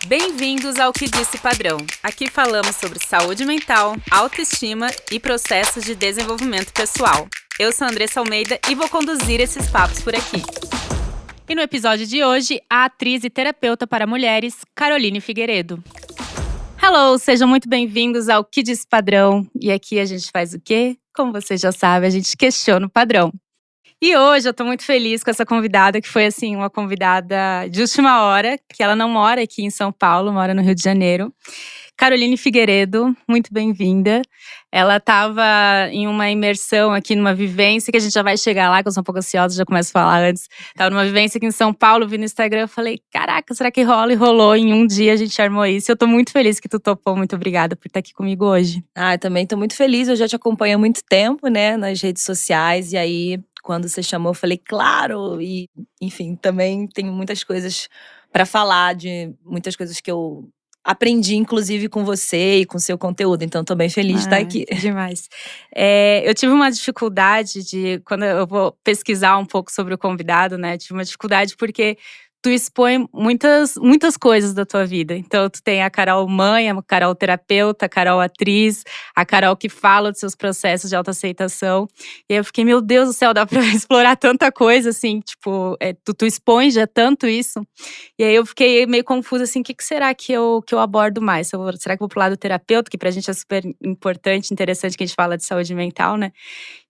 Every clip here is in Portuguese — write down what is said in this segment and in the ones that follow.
Bem-vindos ao Que Disse Padrão. Aqui falamos sobre saúde mental, autoestima e processos de desenvolvimento pessoal. Eu sou a Andressa Almeida e vou conduzir esses papos por aqui. E no episódio de hoje, a atriz e terapeuta para mulheres, Caroline Figueiredo. Hello, sejam muito bem-vindos ao Que Disse Padrão. E aqui a gente faz o quê? Como você já sabe, a gente questiona o padrão. E hoje eu tô muito feliz com essa convidada, que foi assim, uma convidada de última hora, que ela não mora aqui em São Paulo, mora no Rio de Janeiro. Caroline Figueiredo, muito bem-vinda. Ela estava em uma imersão aqui, numa vivência, que a gente já vai chegar lá, que eu sou um pouco ansiosa, já começo a falar antes. Estava numa vivência aqui em São Paulo, vi no Instagram, eu falei, caraca, será que rola? E rolou, em um dia a gente armou isso. Eu tô muito feliz que tu topou, muito obrigada por estar aqui comigo hoje. Eu também tô muito feliz, eu já te acompanho há muito tempo, né, nas redes sociais. E aí, quando você chamou, eu falei, claro! E, enfim, também tenho muitas coisas para falar, de muitas coisas que eu aprendi, inclusive, com você e com seu conteúdo. Então, tô bem feliz de estar aqui. Demais. Eu tive uma dificuldade quando eu vou pesquisar um pouco sobre o convidado, né? Tive uma dificuldade porque tu expõe muitas coisas da tua vida. Então, tu tem a Carol mãe, a Carol terapeuta, a Carol atriz, a Carol que fala dos seus processos de autoaceitação. E aí eu fiquei, meu Deus do céu, dá pra explorar tanta coisa, assim, tipo, tu expõe já tanto isso. E aí eu fiquei meio confusa, assim, o que será que eu abordo mais? Será que eu vou pro lado terapeuta, que pra gente é super importante, interessante que a gente fala de saúde mental, né?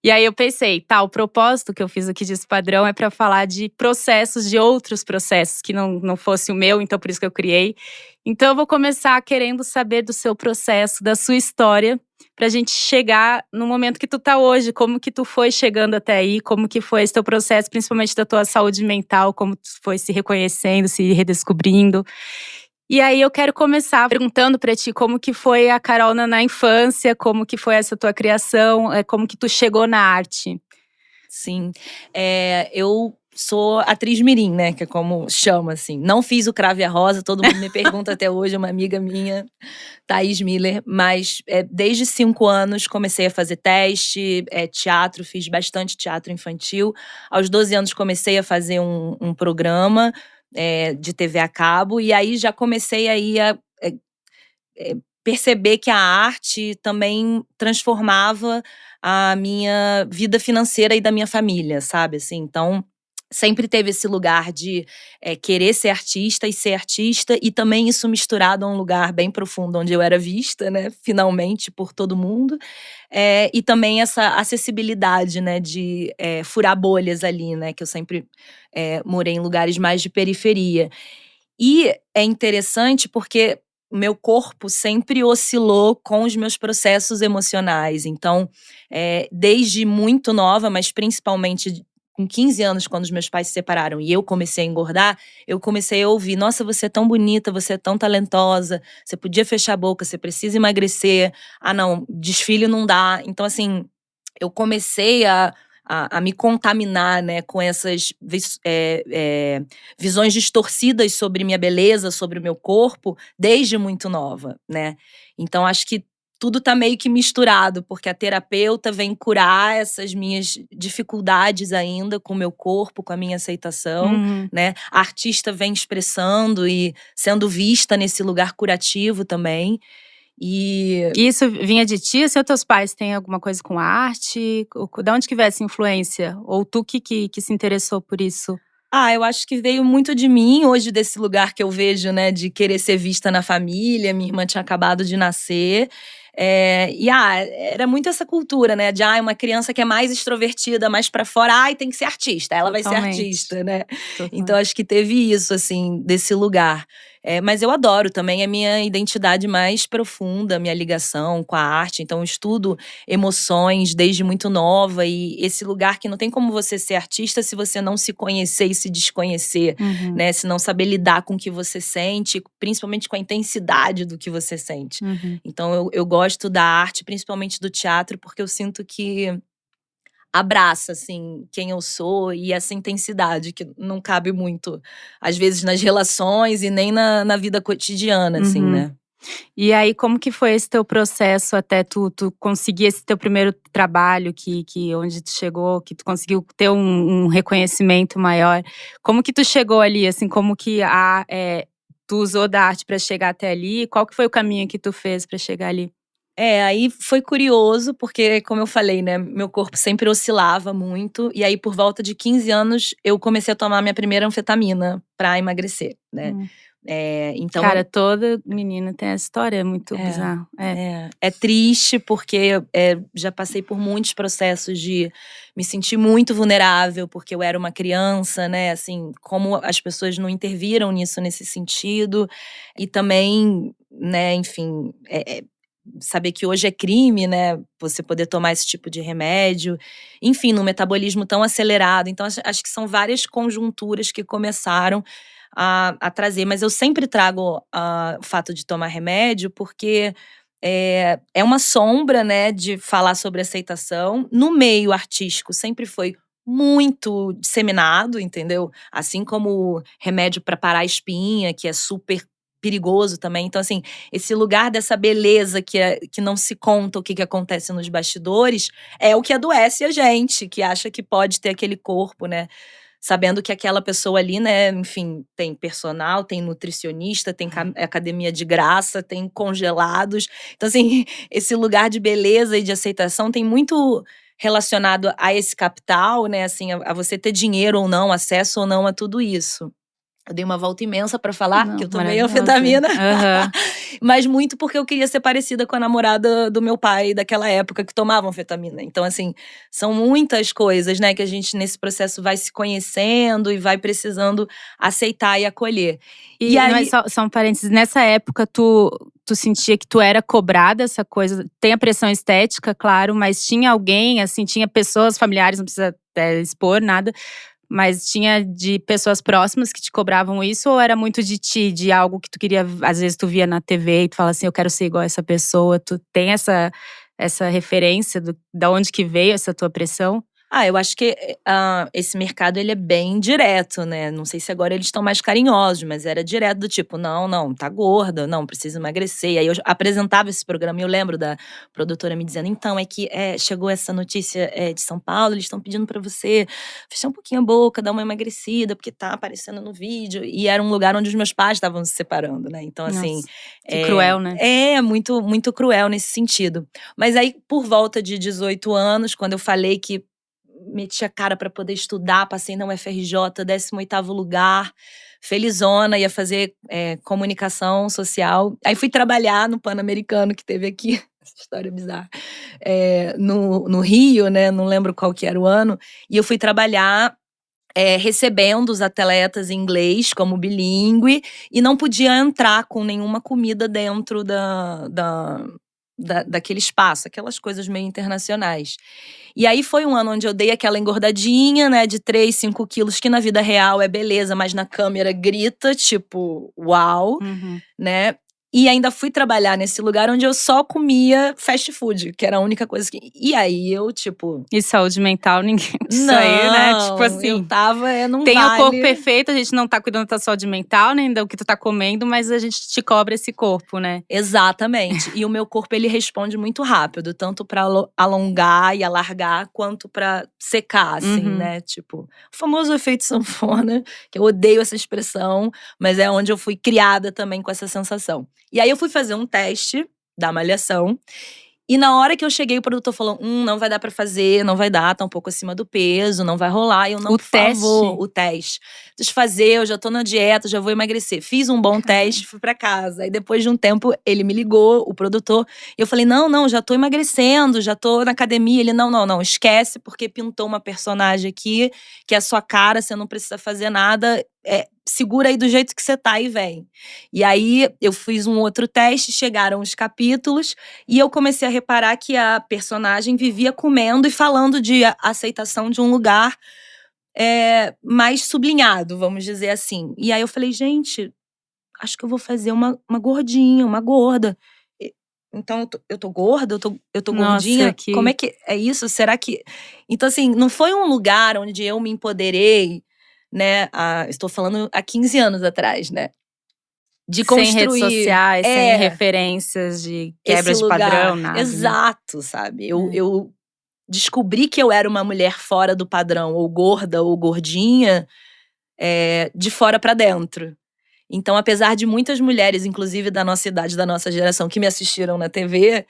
E aí eu pensei, o propósito que eu fiz aqui desse padrão é para falar de processos, de outros processos, que não fosse o meu, então por isso que eu criei. Então eu vou começar querendo saber do seu processo, da sua história, pra gente chegar no momento que tu tá hoje, como que tu foi chegando até aí, como que foi esse teu processo, principalmente da tua saúde mental, como tu foi se reconhecendo, se redescobrindo. E aí eu quero começar perguntando pra ti como que foi a Carol na infância, como que foi essa tua criação, como que tu chegou na arte. Sim, eu sou atriz mirim, né, que é como chama, assim. Não fiz o Cravo e a Rosa, todo mundo me pergunta até hoje, uma amiga minha, Thaís Miller. Mas desde 5 anos comecei a fazer teste, teatro, fiz bastante teatro infantil. Aos 12 anos comecei a fazer um programa de TV a cabo. E aí já comecei aí a perceber que a arte também transformava a minha vida financeira e da minha família, sabe, assim. Então, sempre teve esse lugar de querer ser artista e também isso misturado a um lugar bem profundo, onde eu era vista, né, finalmente, por todo mundo. E também essa acessibilidade, né, de furar bolhas ali, né, que eu sempre morei em lugares mais de periferia. E é interessante porque o meu corpo sempre oscilou com os meus processos emocionais. Então, desde muito nova, mas principalmente com 15 anos, quando os meus pais se separaram e eu comecei a engordar, eu comecei a ouvir: nossa, você é tão bonita, você é tão talentosa, você podia fechar a boca, você precisa emagrecer. Ah, não, desfile não dá. Então, assim, eu comecei a me contaminar, né, com essas visões distorcidas sobre minha beleza, sobre o meu corpo, desde muito nova, né. Então acho que tudo tá meio que misturado, porque a terapeuta vem curar essas minhas dificuldades ainda com o meu corpo, com a minha aceitação, né. A artista vem expressando e sendo vista nesse lugar curativo também. E Isso vinha de ti, assim, ou teus pais têm alguma coisa com arte? Da onde que veio essa influência? Ou tu que se interessou por isso? eu acho que veio muito de mim, hoje, desse lugar que eu vejo, né, de querer ser vista na família. Minha irmã tinha acabado de nascer. Era muito essa cultura, né, de uma criança que é mais extrovertida, mais pra fora, tem que ser artista, ela vai ser Totalmente. artista, né. Totalmente. Então acho que teve isso, assim, desse lugar. Mas eu adoro também, a minha identidade mais profunda, minha ligação com a arte. Então eu estudo emoções desde muito nova, e esse lugar que não tem como você ser artista se você não se conhecer e se desconhecer, né? Se não saber lidar com o que você sente, principalmente com a intensidade do que você sente. Então eu gosto da arte, principalmente do teatro, porque eu sinto que abraça, assim, quem eu sou e essa intensidade que não cabe muito, às vezes, nas relações e nem na vida cotidiana, assim, né. E aí, como que foi esse teu processo até tu conseguir esse teu primeiro trabalho, que onde tu chegou, que tu conseguiu ter um reconhecimento maior? Como que tu chegou ali, assim, como que tu usou da arte pra chegar até ali? Qual que foi o caminho que tu fez pra chegar ali? Aí foi curioso, porque como eu falei, né, meu corpo sempre oscilava muito. E aí por volta de 15 anos eu comecei a tomar minha primeira anfetamina pra emagrecer, né. Hum. Então Cara, toda menina tem essa história, é muito bizarro. é triste, porque já passei por muitos processos de me sentir muito vulnerável, porque eu era uma criança, né, assim, como as pessoas não interviram nisso nesse sentido. E também, né, enfim, saber que hoje é crime, né, você poder tomar esse tipo de remédio, enfim, num metabolismo tão acelerado. Então acho que são várias conjunturas que começaram a trazer. Mas eu sempre trago o fato de tomar remédio, porque é uma sombra, né, de falar sobre aceitação. No meio artístico sempre foi muito disseminado, entendeu? Assim como remédio para parar a espinha, que é super perigoso também. Então, assim, esse lugar dessa beleza que não se conta o que acontece nos bastidores é o que adoece a gente, que acha que pode ter aquele corpo, né? Sabendo que aquela pessoa ali, né, enfim, tem personal, tem nutricionista, tem academia de graça, tem congelados. Então, assim, esse lugar de beleza e de aceitação tem muito relacionado a esse capital, né, assim, a você ter dinheiro ou não, acesso ou não a tudo isso. Eu dei uma volta imensa pra falar que Não, eu tomei maravilhosa. anfetamina, Aham. mas muito porque eu queria ser parecida com a namorada do meu pai daquela época que tomava anfetamina. Então, assim, são muitas coisas, né, que a gente nesse processo vai se conhecendo e vai precisando aceitar e acolher. E Mas aí só um parênteses, nessa época tu sentia que tu era cobrada essa coisa, tem a pressão estética, claro, mas tinha alguém, assim, tinha pessoas familiares, não precisa expor nada, mas tinha de pessoas próximas que te cobravam isso, ou era muito de ti, de algo que tu queria, às vezes tu via na TV e tu fala assim, eu quero ser igual a essa pessoa, tu tem essa referência da onde que veio essa tua pressão? eu acho que esse mercado ele é bem direto, né, não sei se agora eles estão mais carinhosos, mas era direto do tipo: "Não, não, tá gorda, não, precisa emagrecer". E aí eu apresentava esse programa e eu lembro da produtora me dizendo: "Então, é que, chegou essa notícia, de São Paulo, eles estão pedindo pra você fechar um pouquinho a boca, dar uma emagrecida, porque tá aparecendo no vídeo". E era um lugar onde os meus pais estavam se separando, né, então assim, Nossa, que cruel, né? muito, muito cruel nesse sentido. Mas aí por volta de 18 anos, quando eu falei que meti a cara pra poder estudar, passei na UFRJ, 18º lugar, felizona, ia fazer, comunicação social. Aí fui trabalhar no Pan-Americano que teve aqui, essa história é bizarra, no Rio, né, não lembro qual que era o ano, e eu fui trabalhar, recebendo os atletas em inglês como bilíngue, e não podia entrar com nenhuma comida dentro daquele espaço, aquelas coisas meio internacionais. E aí foi um ano onde eu dei aquela engordadinha, né, de 3, 5 quilos, que na vida real é beleza, mas na câmera grita, tipo, uau, Uhum. né. E ainda fui trabalhar nesse lugar onde eu só comia fast food, que era a única coisa que. E aí eu, tipo, E saúde mental, ninguém. Isso aí, né? Tipo não, eu assim. estava num Tem o corpo vale. perfeito, a gente não tá cuidando da tua saúde mental, nem do que tu tá comendo, mas a gente te cobra esse corpo, né? Exatamente. E o meu corpo ele responde muito rápido, tanto pra alongar e alargar, quanto pra secar, assim, Uhum. né, tipo, o famoso efeito sanfona, que eu odeio essa expressão, mas é onde eu fui criada também com essa sensação. E aí eu fui fazer um teste da malhação, e na hora que eu cheguei o produtor falou: não vai dar pra fazer, não vai dar, tá um pouco acima do peso, não vai rolar". E eu: "Não, O por favor, teste. o teste. Deixa eu fazer, eu já tô na dieta, já vou emagrecer". Fiz um bom teste, fui pra casa. Aí depois de um tempo ele me ligou, o produtor, e eu falei: "Não, não, já tô emagrecendo, já tô na academia". Ele: "Não, não, não, esquece, porque pintou uma personagem aqui, que é a sua cara, você não precisa fazer nada, segura aí do jeito que você tá e vem". E aí eu fiz um outro teste, chegaram os capítulos, e eu comecei a reparar que a personagem vivia comendo e falando de aceitação de um lugar, mais sublinhado, vamos dizer assim. E aí eu falei: "Gente, acho que eu vou fazer uma gordinha, uma gorda. E então eu tô gorda? Eu tô Nossa, gordinha? Como é que. que é isso? Será que". Então assim, não foi um lugar onde eu me empoderei, né, estou falando há 15 anos atrás, né, de Sem redes construir sociais, sem referências de quebra esse de padrão, lugar. nada, né? Exato, sabe. Eu É. eu descobri que eu era uma mulher fora do padrão, ou gorda ou gordinha, de fora pra dentro. Então, apesar de muitas mulheres, inclusive da nossa idade, da nossa geração, que me assistiram na TV,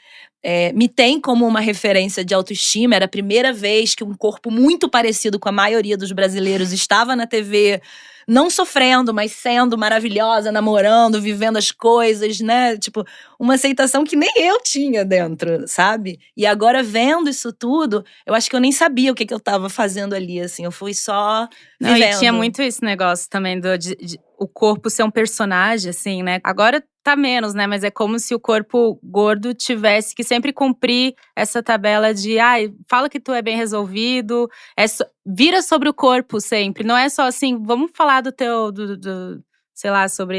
me tem como uma referência de autoestima. Era a primeira vez que um corpo muito parecido com a maioria dos brasileiros estava na TV, não sofrendo, mas sendo maravilhosa, namorando, vivendo as coisas, né? Tipo, uma aceitação que nem eu tinha dentro, sabe? E agora, vendo isso tudo, eu acho que eu nem sabia o que eu tava fazendo ali, assim. Eu fui só Não, e tinha vivendo. muito esse negócio também de o corpo ser um personagem, assim, né? Agora tá menos, né? Mas é como se o corpo gordo tivesse que sempre cumprir essa tabela de ai, fala que tu é bem resolvido, vira sobre o corpo sempre. Não é só assim, vamos falar do teu, sei lá, sobre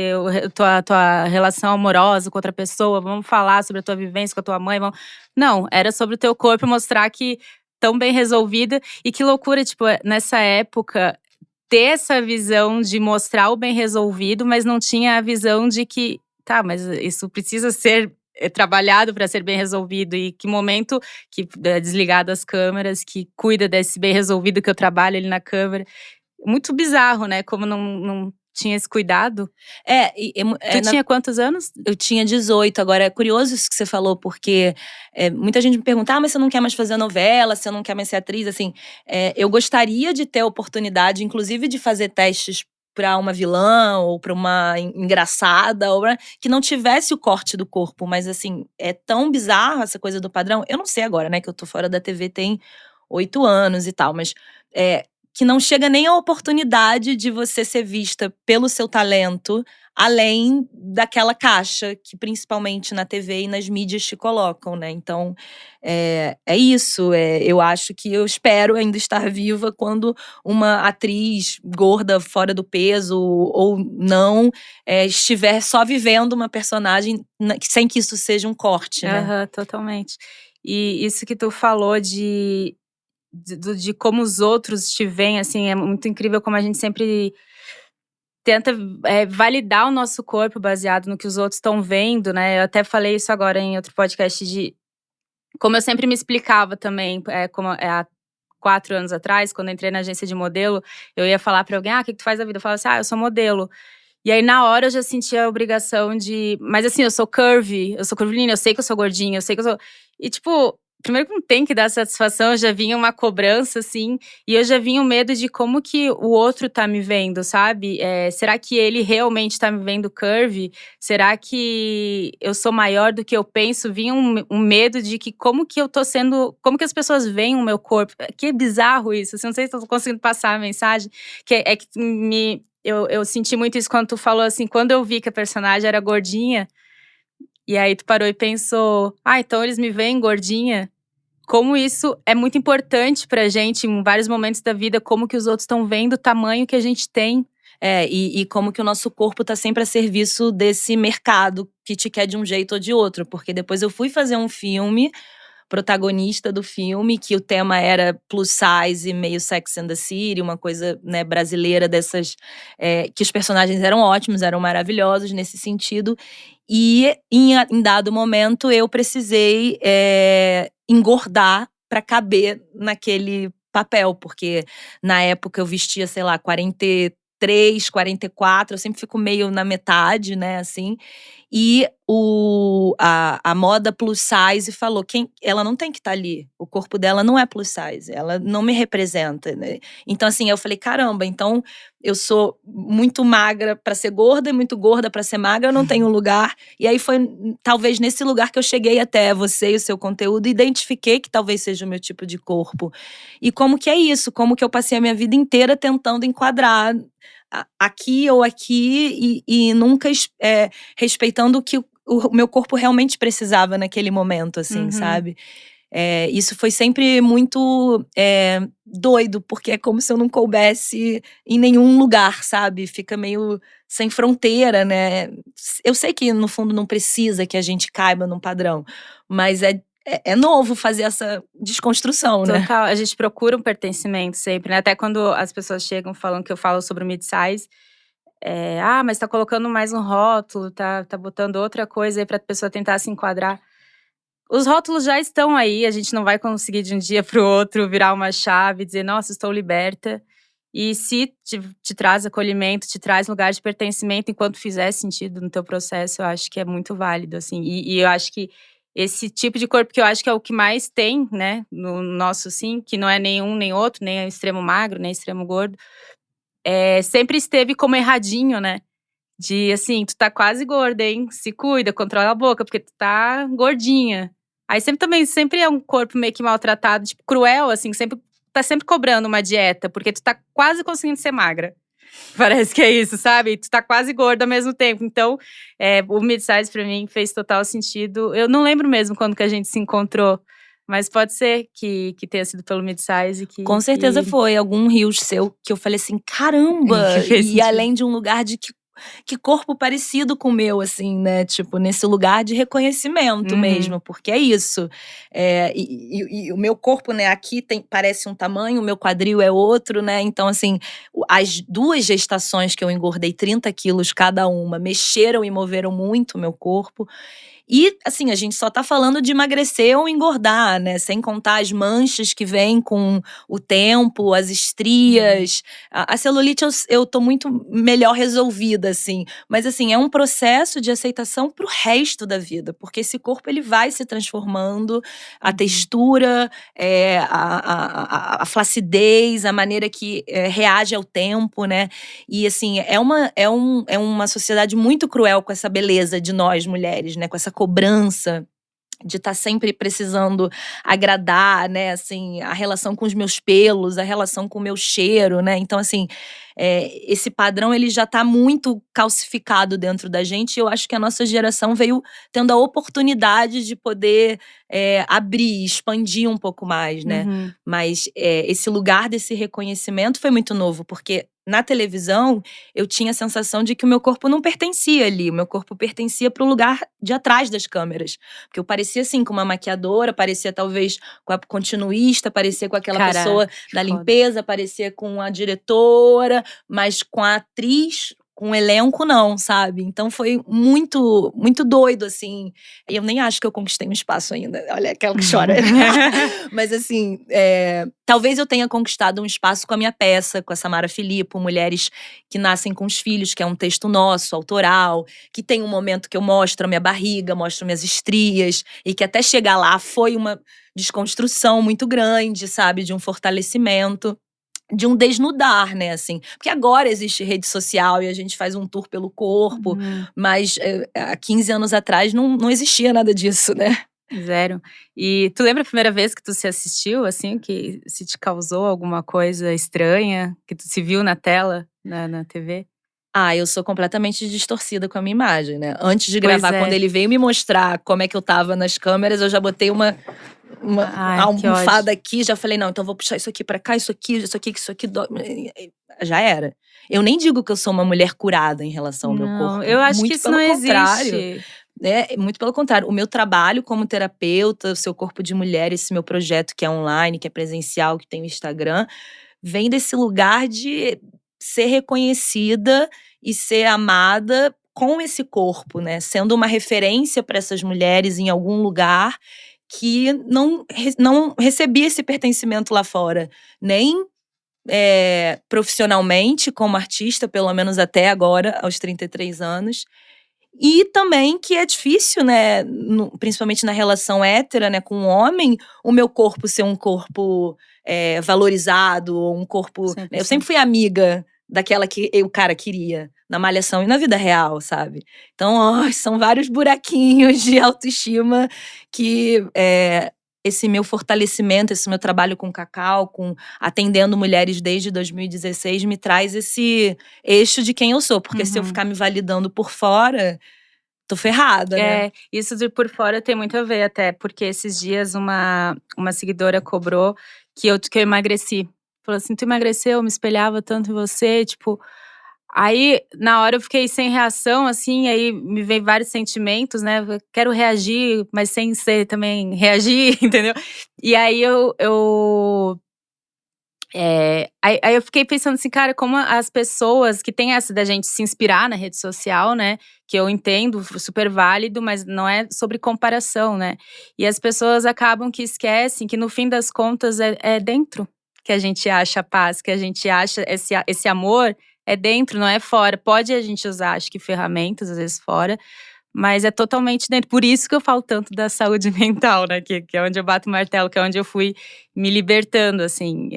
tua relação amorosa com outra pessoa, vamos falar sobre a tua vivência com a tua mãe. Não, era sobre o teu corpo mostrar que tão bem resolvida. E que loucura, tipo, nessa época ter essa visão de mostrar o bem resolvido, mas não tinha a visão de que, tá, mas isso precisa ser trabalhado para ser bem resolvido. E que momento que é desligado as câmeras, que cuida desse bem resolvido que eu trabalho ali na câmera. Muito bizarro, né? Como não tinha esse cuidado. Tu tinha quantos anos? Eu tinha 18. Agora, é curioso isso que você falou, porque muita gente me pergunta, mas você não quer mais fazer novela, você não quer mais ser atriz, assim. Eu gostaria de ter a oportunidade, inclusive, de fazer testes pra uma vilã ou pra uma engraçada, ou que não tivesse o corte do corpo. Mas, assim, é tão bizarro essa coisa do padrão. Eu não sei agora, né, que eu tô fora da TV tem 8 anos e tal, mas que não chega nem a oportunidade de você ser vista pelo seu talento, além daquela caixa que principalmente na TV e nas mídias te colocam, né? Então, é isso. Eu acho que eu espero ainda estar viva quando uma atriz gorda, fora do peso ou não, estiver só vivendo uma personagem sem que isso seja um corte, né? Totalmente. E isso que tu falou de como os outros te veem, assim, é muito incrível como a gente sempre tenta validar o nosso corpo baseado no que os outros estão vendo, né? Eu até falei isso agora em outro podcast de como eu sempre me explicava também, há 4 anos atrás, quando eu entrei na agência de modelo, eu ia falar pra alguém, o que tu faz da vida? Eu falava assim, eu sou modelo. E aí, na hora, eu já sentia a obrigação de… Mas assim, eu sou curvilínea, eu sei que eu sou gordinha, eu sei que eu sou… E tipo, primeiro que não tem que dar satisfação, eu já vinha uma cobrança, assim. E eu já vinha o medo de como que o outro tá me vendo, sabe? Será que ele realmente tá me vendo curvy? Será que eu sou maior do que eu penso? Vinha um medo de que como que eu tô sendo… Como que as pessoas veem o meu corpo? Que bizarro isso, assim, não sei se eu tô conseguindo passar a mensagem. Que eu senti muito isso quando tu falou assim, quando eu vi que a personagem era gordinha, e aí tu parou e pensou, então eles me veem gordinha? Como isso é muito importante pra gente em vários momentos da vida, como que os outros estão vendo o tamanho que a gente tem. E como que o nosso corpo tá sempre a serviço desse mercado que te quer de um jeito ou de outro. Porque depois eu fui fazer um filme, protagonista do filme, que o tema era plus size, meio Sex and the City, uma coisa, né, brasileira dessas… que os personagens eram ótimos, eram maravilhosos nesse sentido. E em dado momento eu precisei engordar pra caber naquele papel. Porque na época eu vestia, sei lá, 43, 44, eu sempre fico meio na metade, né, assim. E a moda plus size falou, ela não tem que estar ali, o corpo dela não é plus size, ela não me representa, né? Então assim, eu falei, caramba, então eu sou muito magra pra ser gorda e muito gorda pra ser magra, eu não tenho lugar. E aí foi talvez nesse lugar que eu cheguei até você e o seu conteúdo e identifiquei que talvez seja o meu tipo de corpo. E como que é isso? Como que eu passei a minha vida inteira tentando enquadrar aqui ou aqui e nunca respeitando o que o meu corpo realmente precisava naquele momento, assim, sabe? Isso foi sempre muito doido, porque é como se eu não coubesse em nenhum lugar, sabe? Fica meio sem fronteira, né? Eu sei que no fundo não precisa que a gente caiba num padrão, mas é novo fazer essa desconstrução, né? Total, a gente procura um pertencimento sempre, né? Até quando as pessoas chegam falando que eu falo sobre o mid-size, mas tá colocando mais um rótulo, tá botando outra coisa aí pra pessoa tentar se enquadrar. Os rótulos já estão aí, a gente não vai conseguir de um dia pro outro virar uma chave e dizer, nossa, estou liberta. E se te traz acolhimento, te traz lugar de pertencimento enquanto fizer sentido no teu processo, eu acho que é muito válido, assim. E eu acho que esse tipo de corpo que eu acho que é o que mais tem, né, no nosso sim, que não é nenhum nem outro, nem extremo magro, nem extremo gordo, sempre esteve como erradinho, né? De assim, tu tá quase gorda, hein? Se cuida, controla a boca, porque tu tá gordinha. Aí sempre é um corpo meio que maltratado, tipo, cruel, assim, tá sempre cobrando uma dieta, porque tu tá quase conseguindo ser magra. Parece que é isso, sabe? Tu tá quase gorda ao mesmo tempo. Então, o mid-size pra mim fez total sentido. Eu não lembro mesmo quando que a gente se encontrou, mas pode ser que tenha sido pelo mid-size Com certeza foi algum reels seu que eu falei assim: "Caramba!" que fez E sentido. além de um lugar de que corpo parecido com o meu, assim, né, tipo, nesse lugar de reconhecimento mesmo, porque é isso. E o meu corpo, né, aqui parece um tamanho, o meu quadril é outro, né, então assim, as 2 gestações que eu engordei 30 quilos cada uma, mexeram e moveram muito o meu corpo. E, assim, a gente só tá falando de emagrecer ou engordar, né, sem contar as manchas que vêm com o tempo, as estrias. A celulite eu tô muito melhor resolvida, assim. Mas, assim, é um processo de aceitação pro resto da vida, porque esse corpo ele vai se transformando, a textura, a flacidez, a maneira que reage ao tempo, né. E, assim, é uma sociedade muito cruel com essa beleza de nós mulheres, né, com essa cobrança de estar sempre precisando agradar, né, assim, a relação com os meus pelos, a relação com o meu cheiro, né. Então, assim, esse padrão ele já tá muito calcificado dentro da gente e eu acho que a nossa geração veio tendo a oportunidade de poder, abrir, expandir um pouco mais, né. Uhum. Mas, esse lugar desse reconhecimento foi muito novo, porque na televisão eu tinha a sensação de que o meu corpo não pertencia ali, o meu corpo pertencia para o lugar de atrás das câmeras. Porque eu parecia assim com uma maquiadora, parecia talvez com a continuista, parecia com aquela Caraca, pessoa que da foda. limpeza, parecia com a diretora, mas com a atriz, com o elenco não, sabe. Então foi muito muito doido, assim. E eu nem acho que eu conquistei um espaço ainda, olha aquela que chora. Mas assim, talvez eu tenha conquistado um espaço com a minha peça, com a Samara Filippo, Mulheres que Nascem com os Filhos, que é um texto nosso, autoral, que tem um momento que eu mostro a minha barriga, mostro minhas estrias, e que até chegar lá foi uma desconstrução muito grande, sabe, de um fortalecimento. De um desnudar, né, assim. Porque agora existe rede social e a gente faz um tour pelo corpo, Uhum. mas há 15 anos atrás não existia nada disso, né. Zero. E tu lembra a primeira vez que tu se assistiu, assim, que se te causou alguma coisa estranha, que tu se viu na tela, na TV? Ah, eu sou completamente distorcida com a minha imagem, né. Antes de Pois gravar, quando é. ele veio me mostrar como é que eu estava nas câmeras, eu já botei uma Ai, que ódio. almofada aqui, já falei: "Não, então vou puxar isso aqui pra cá, isso aqui dói", já era. Eu nem digo que eu sou uma mulher curada em relação ao meu Não, corpo, eu acho que muito isso não pelo contrário, existe. né, muito pelo contrário. O meu trabalho como terapeuta, o Seu Corpo de Mulher, esse meu projeto que é online, que é presencial, que tem o Instagram, vem desse lugar de ser reconhecida e ser amada com esse corpo, né, sendo uma referência para essas mulheres em algum lugar que não recebia esse pertencimento lá fora, nem, profissionalmente como artista, pelo menos até agora, aos 33 anos, e também que é difícil, né, principalmente na relação hétera, né, com o homem, o meu corpo ser um corpo, valorizado, ou um corpo, né, eu sempre 100%. fui amiga daquela que o cara queria, na malhação e na vida real, sabe. Então, ai, são vários buraquinhos de autoestima que, esse meu fortalecimento, esse meu trabalho com cacau, com atendendo mulheres desde 2016, me traz esse eixo de quem eu sou, porque se eu Uhum. ficar me validando por fora, tô ferrada, né. Isso de por fora tem muito a ver até, porque esses dias uma seguidora cobrou que eu emagreci. Falou assim: "Tu emagreceu, eu me espelhava tanto em você", tipo, aí na hora eu fiquei sem reação, assim, aí me veio vários sentimentos, né, eu quero reagir, mas sem ser também reagir, entendeu. E aí aí eu fiquei pensando assim, cara, como as pessoas que têm essa da gente se inspirar na rede social, né, que eu entendo, super válido, mas não é sobre comparação, né. E as pessoas acabam que esquecem que no fim das contas é dentro. que a gente acha a paz, que a gente acha esse amor é dentro, não é fora. Pode a gente usar, acho que ferramentas, às vezes fora, mas é totalmente dentro. Por isso que eu falo tanto da saúde mental, né? Que é onde eu bato o martelo, que é onde eu fui me libertando, assim,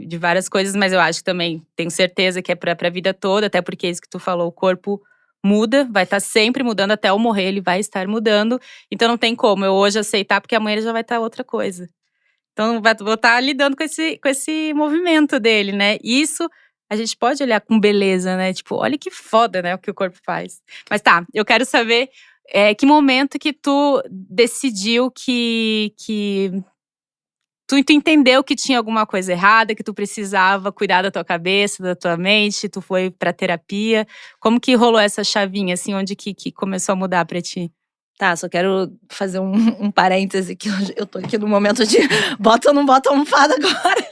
de várias coisas. Mas eu acho que também, tenho certeza que é pra vida toda, até porque isso que tu falou, o corpo muda, vai estar sempre mudando, até eu morrer ele vai estar mudando. Então não tem como eu hoje aceitar, porque amanhã ele já vai estar outra coisa. Então vou estar lidando com esse movimento dele, né? Isso a gente pode olhar com beleza, né? Tipo, olha que foda, né? O que o corpo faz. Mas tá, eu quero saber que momento que tu decidiu que tu entendeu que tinha alguma coisa errada, que tu precisava cuidar da tua cabeça, da tua mente, tu foi pra terapia. Como que rolou essa chavinha, assim, onde que começou a mudar pra ti? Tá, só quero fazer um parêntese que eu tô aqui no momento de bota ou não bota almofada agora.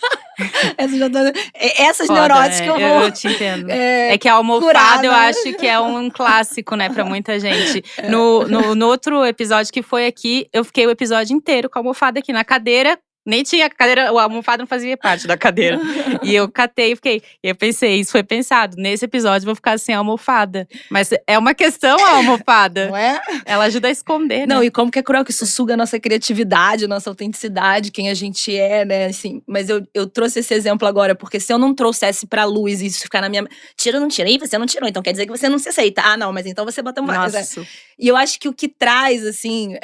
Essas Foda, neuróticas que eu vou eu te entendo. é, É que a almofada curar, eu né? acho que é um clássico, né, pra muita gente. No outro episódio que foi aqui, eu fiquei o episódio inteiro com a almofada aqui na cadeira. Nem tinha cadeira, a almofada não fazia parte da cadeira. E eu catei e fiquei. E eu pensei, isso foi pensado. Nesse episódio eu vou ficar sem almofada. Mas é uma questão a almofada. Não é? Ela ajuda a esconder, Não, né? e como que é cruel que isso suga a nossa criatividade, nossa autenticidade, quem a gente é, né? Assim, mas eu trouxe esse exemplo agora, porque se eu não trouxesse pra luz e isso ficar na minha. Tira ou não tira? Ih, você não tirou, então quer dizer que você não se aceita. Ah, não, mas então você bota mais. Nossa. E eu acho que o que traz, assim,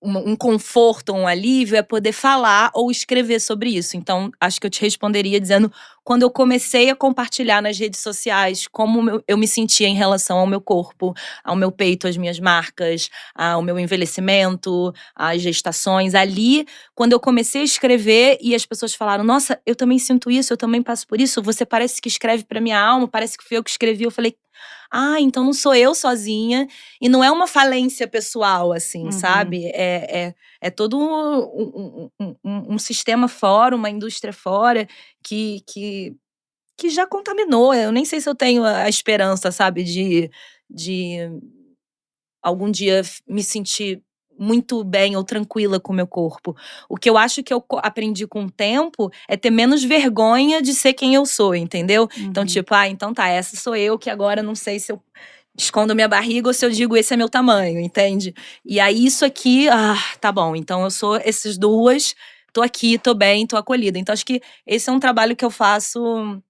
um conforto, um alívio, é poder falar ou escrever sobre isso. Então, acho que eu te responderia dizendo, quando eu comecei a compartilhar nas redes sociais como eu me sentia em relação ao meu corpo, ao meu peito, às minhas marcas, ao meu envelhecimento, às gestações. Ali, quando eu comecei a escrever e as pessoas falaram, nossa, eu também sinto isso, eu também passo por isso, você parece que escreve pra minha alma, parece que fui eu que escrevi. Eu falei, ah, então não sou eu sozinha. E não é uma falência pessoal, assim, sabe? É todo um sistema fora, uma indústria fora que já contaminou. Eu nem sei se eu tenho a esperança, sabe, de algum dia me sentir muito bem ou tranquila com o meu corpo. O que eu acho que eu aprendi com o tempo é ter menos vergonha de ser quem eu sou, entendeu? Então, tipo, então tá, essa sou eu, que agora não sei se eu escondo minha barriga ou se eu digo esse é meu tamanho, entende? E aí isso aqui, tá bom, então eu sou essas duas, tô aqui, tô bem, tô acolhida. Então acho que esse é um trabalho que eu faço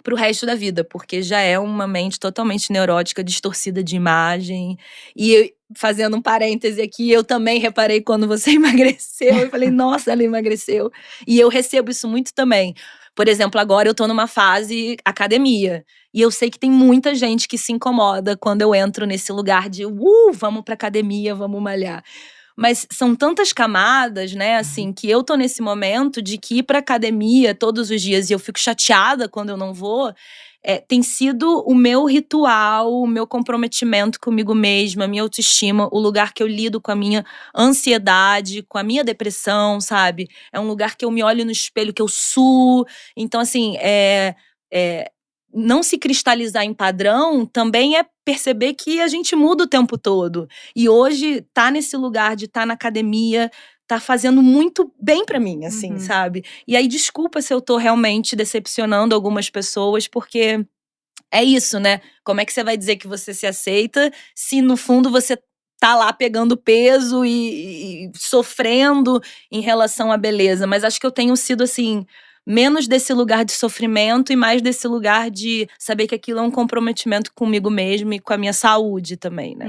pro resto da vida, porque já é uma mente totalmente neurótica, distorcida de imagem. E fazendo um parêntese aqui, eu também reparei quando você emagreceu, eu falei, nossa, ela emagreceu. E eu recebo isso muito também. Por exemplo, agora eu tô numa fase academia. E eu sei que tem muita gente que se incomoda quando eu entro nesse lugar de vamos pra academia, vamos malhar. Mas são tantas camadas, né, assim, que eu tô nesse momento de que ir pra academia todos os dias e eu fico chateada quando eu não vou, tem sido o meu ritual, o meu comprometimento comigo mesma, a minha autoestima, o lugar que eu lido com a minha ansiedade, com a minha depressão, sabe? É um lugar que eu me olho no espelho, que eu suo. Então, assim, não se cristalizar em padrão também é perceber que a gente muda o tempo todo. E hoje, tá nesse lugar de estar na academia, tá fazendo muito bem pra mim, assim, sabe? E aí, desculpa se eu tô realmente decepcionando algumas pessoas, porque é isso, né? Como é que você vai dizer que você se aceita se, no fundo, você tá lá pegando peso e sofrendo em relação à beleza? Mas acho que eu tenho sido, assim, menos desse lugar de sofrimento e mais desse lugar de saber que aquilo é um comprometimento comigo mesmo e com a minha saúde também, né?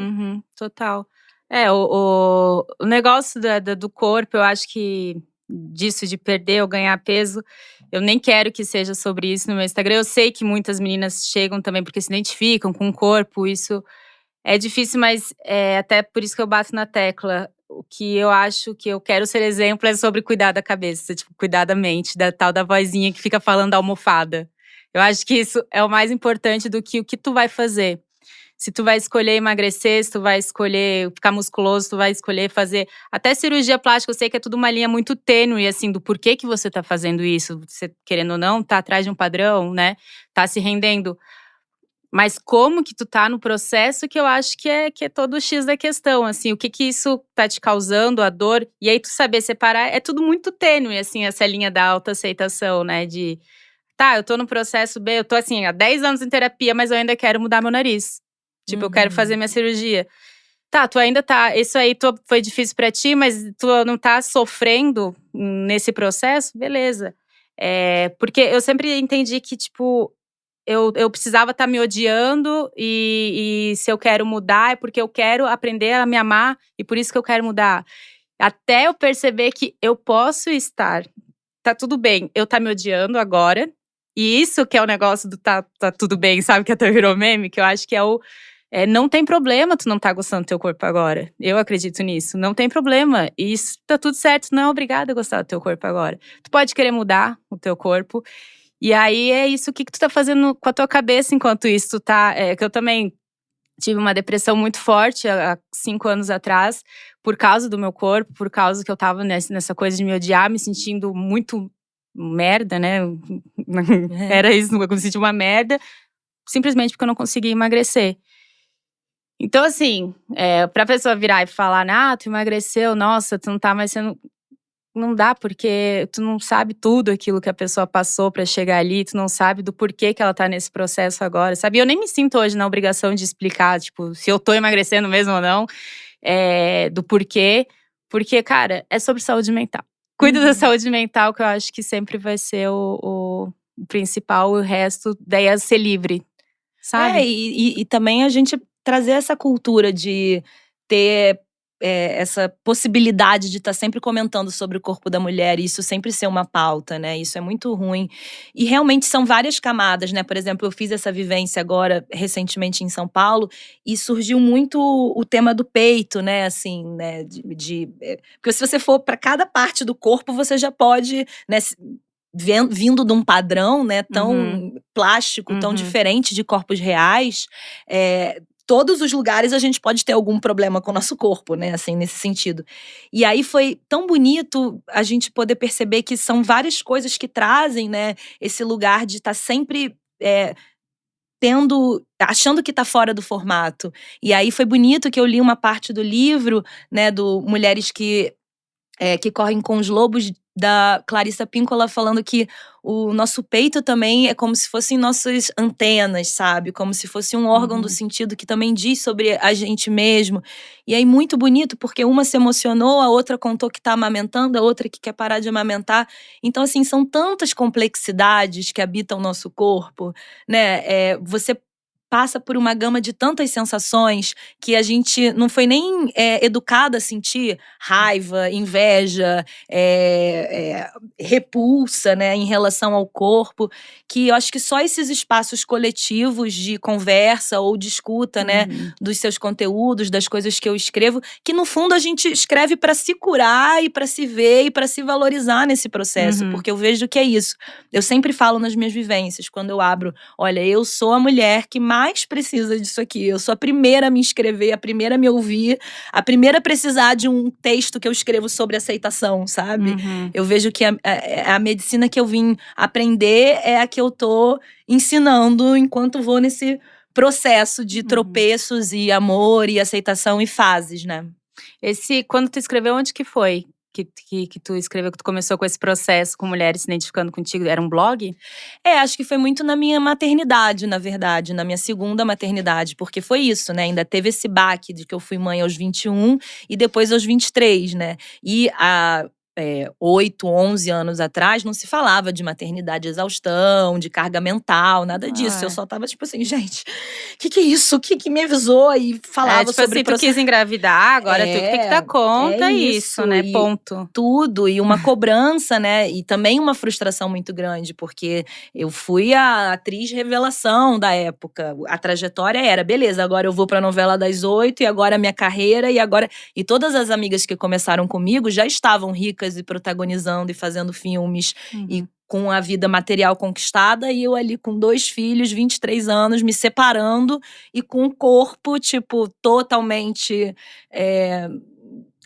Total. O negócio do corpo, eu acho que disso de perder ou ganhar peso, eu nem quero que seja sobre isso no meu Instagram. Eu sei que muitas meninas chegam também porque se identificam com o corpo, isso é difícil, mas até por isso que eu bato na tecla. O que eu acho que eu quero ser exemplo é sobre cuidar da cabeça, tipo, cuidar da mente, da tal da vozinha que fica falando da almofada. Eu acho que isso é o mais importante do que o que tu vai fazer. Se tu vai escolher emagrecer, se tu vai escolher ficar musculoso, se tu vai escolher fazer até cirurgia plástica, eu sei que é tudo uma linha muito tênue, assim, do porquê que você tá fazendo isso. Você, querendo ou não, tá atrás de um padrão, né? Tá se rendendo. Mas como que tu tá no processo que eu acho que é todo o X da questão, assim, o que que isso tá te causando, a dor, e aí tu saber separar, é tudo muito tênue, assim, essa linha da autoaceitação, né, de, tá, eu tô no processo B, eu tô assim, há 10 anos em terapia, mas eu ainda quero mudar meu nariz. Tipo, eu quero fazer Uhum. minha cirurgia. Tá, tu ainda tá, isso aí foi difícil pra ti, mas tu não tá sofrendo nesse processo? Beleza. Porque eu sempre entendi que, tipo, eu precisava estar me odiando e se eu quero mudar é porque eu quero aprender a me amar e por isso que eu quero mudar. Até eu perceber que eu posso estar, tá tudo bem, eu tá me odiando agora. E isso que é o negócio do tá tudo bem, sabe? Que até virou meme, que eu acho que não tem problema tu não tá gostando do teu corpo agora. Eu acredito nisso. Não tem problema. E isso tá tudo certo. Tu não é obrigada a gostar do teu corpo agora. Tu pode querer mudar o teu corpo. E aí é isso, o que tu tá fazendo com a tua cabeça enquanto isso tu tá. Que eu também tive uma depressão muito forte há 5 anos atrás, por causa do meu corpo, por causa que eu tava nessa coisa de me odiar, me sentindo muito merda, né? É. Era isso, eu me senti uma merda, simplesmente porque eu não conseguia emagrecer. Então, assim, pra pessoa virar e falar, tu emagreceu, nossa, tu não tá mais sendo. Não dá, porque tu não sabe tudo aquilo que a pessoa passou pra chegar ali, tu não sabe do porquê que ela tá nesse processo agora, sabe? Eu nem me sinto hoje na obrigação de explicar, tipo, se eu tô emagrecendo mesmo ou não, do porquê. Porque, cara, é sobre saúde mental. Cuida da Uhum. saúde mental, que eu acho que sempre vai ser o principal, o resto daí é ser livre, sabe? E também a gente trazer essa cultura de ter, essa possibilidade de estar sempre comentando sobre o corpo da mulher e isso sempre ser uma pauta, né, isso é muito ruim. E realmente são várias camadas, né, por exemplo, eu fiz essa vivência agora recentemente em São Paulo e surgiu muito o tema do peito, né, assim, né, porque se você for para cada parte do corpo, você já pode, né, vindo de um padrão, né, Uhum, tão plástico, tão uhum, diferente de corpos reais, todos os lugares a gente pode ter algum problema com o nosso corpo, né, assim, nesse sentido. E aí foi tão bonito a gente poder perceber que são várias coisas que trazem, né, esse lugar de estar sempre, achando que tá fora do formato. E aí foi bonito que eu li uma parte do livro, né, do Mulheres que correm com os lobos, da Clarissa Pinkola, falando que o nosso peito também é como se fossem nossas antenas, sabe? Como se fosse um órgão do uhum, sentido que também diz sobre a gente mesmo. E aí, muito bonito, porque uma se emocionou, a outra contou que tá amamentando, a outra que quer parar de amamentar. Então, assim, são tantas complexidades que habitam o nosso corpo, né? Você passa por uma gama de tantas sensações que a gente não foi nem educada a sentir raiva, inveja, repulsa, né, em relação ao corpo, que eu acho que só esses espaços coletivos de conversa ou de escuta, né, uhum, dos seus conteúdos, das coisas que eu escrevo, que no fundo a gente escreve para se curar e para se ver e para se valorizar nesse processo, uhum, porque eu vejo que é isso. Eu sempre falo nas minhas vivências, quando eu abro, olha, eu sou a mulher que mais precisa disso aqui. Eu sou a primeira a me inscrever, a primeira a me ouvir, a primeira a precisar de um texto que eu escrevo sobre aceitação, sabe? uhum. Eu vejo que a medicina que eu vim aprender é a que eu tô ensinando enquanto vou nesse processo de Uhum. tropeços e amor e aceitação e fases, né? Quando tu escreveu, onde que foi? Que tu escreveu, que tu começou com esse processo com mulheres se identificando contigo? Era um blog? Acho que foi muito na minha maternidade, na verdade, na minha segunda maternidade, porque foi isso, né? Ainda teve esse baque de que eu fui mãe aos 21 e depois aos 23, né? E há 8, 11 anos atrás não se falava de maternidade exaustão, de carga mental, nada disso. Eu Ah, só tava tipo assim, gente, que é isso? O que me avisou? E falava tipo sobre assim, tu quis processo. engravidar, agora tu que tem que dar É conta, é isso, isso. né? E Ponto. tudo, e uma cobrança, né? E também uma frustração muito grande, porque eu fui a atriz revelação da época. A trajetória era, beleza, agora eu vou pra novela das 8, e agora a minha carreira, e agora. E todas as amigas que começaram comigo já estavam ricas e protagonizando e fazendo filmes e Uhum, com a vida material conquistada, e eu ali com 2 filhos, 23 anos, me separando e com um corpo, tipo, totalmente. é,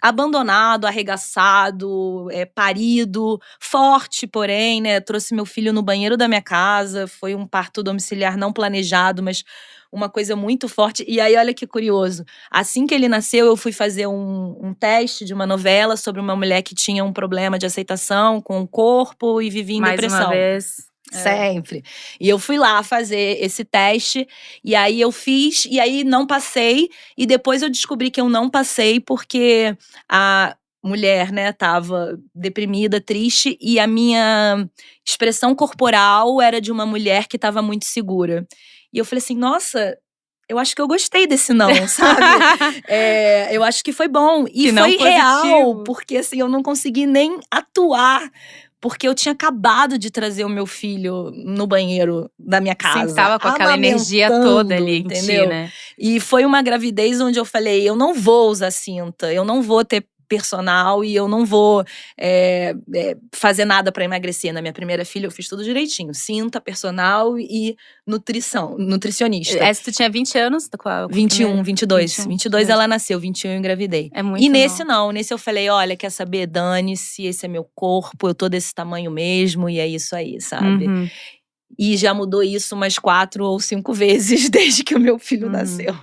abandonado, arregaçado, parido, forte, porém, né? Trouxe meu filho no banheiro da minha casa. Foi um parto domiciliar não planejado, mas uma coisa muito forte. E aí, olha que curioso. Assim que ele nasceu, eu fui fazer um teste de uma novela sobre uma mulher que tinha um problema de aceitação com o corpo e vivia em Mais uma depressão. vez. Sempre. E eu fui lá fazer esse teste, e aí eu fiz, e aí não passei, e depois eu descobri que eu não passei porque a mulher, né, tava deprimida, triste, e a minha expressão corporal era de uma mulher que tava muito segura. E eu falei assim, nossa, eu acho que eu gostei desse não, sabe? Eu acho que foi bom. E Que não foi real, positivo. porque assim, eu não consegui nem atuar. Porque eu tinha acabado de trazer o meu filho no banheiro da minha casa. Sim, tava com aquela energia toda ali em ti, entendeu? né? E foi uma gravidez onde eu falei, eu não vou usar cinta, eu não vou ter personal e eu não vou fazer nada pra emagrecer. Na minha primeira filha eu fiz tudo direitinho. Cinta, personal e nutricionista. Essa tu tinha 20 anos? Com a 21, primeira? 22. 21, 22 ela nasceu, 21 eu engravidei. É muito E nesse novo. não, nesse eu falei, olha, quer saber, dane-se, esse é meu corpo, eu tô desse tamanho mesmo e é isso aí, sabe? Uhum. E já mudou isso umas 4 ou 5 vezes desde que o meu filho nasceu.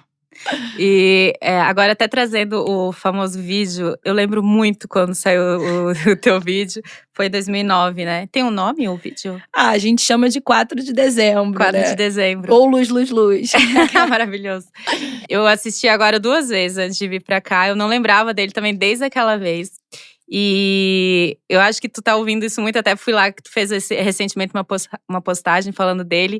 E agora até trazendo o famoso vídeo, eu lembro muito quando saiu o teu vídeo, foi em 2009, né? Tem um nome o vídeo? A gente chama de 4 de dezembro, 4 né? de dezembro. Ou Luz, Luz, Luz. Maravilhoso. Eu assisti agora 2 vezes antes de vir pra cá, eu não lembrava dele também desde aquela vez. E eu acho que tu tá ouvindo isso muito, até fui lá que tu fez recentemente uma postagem falando dele,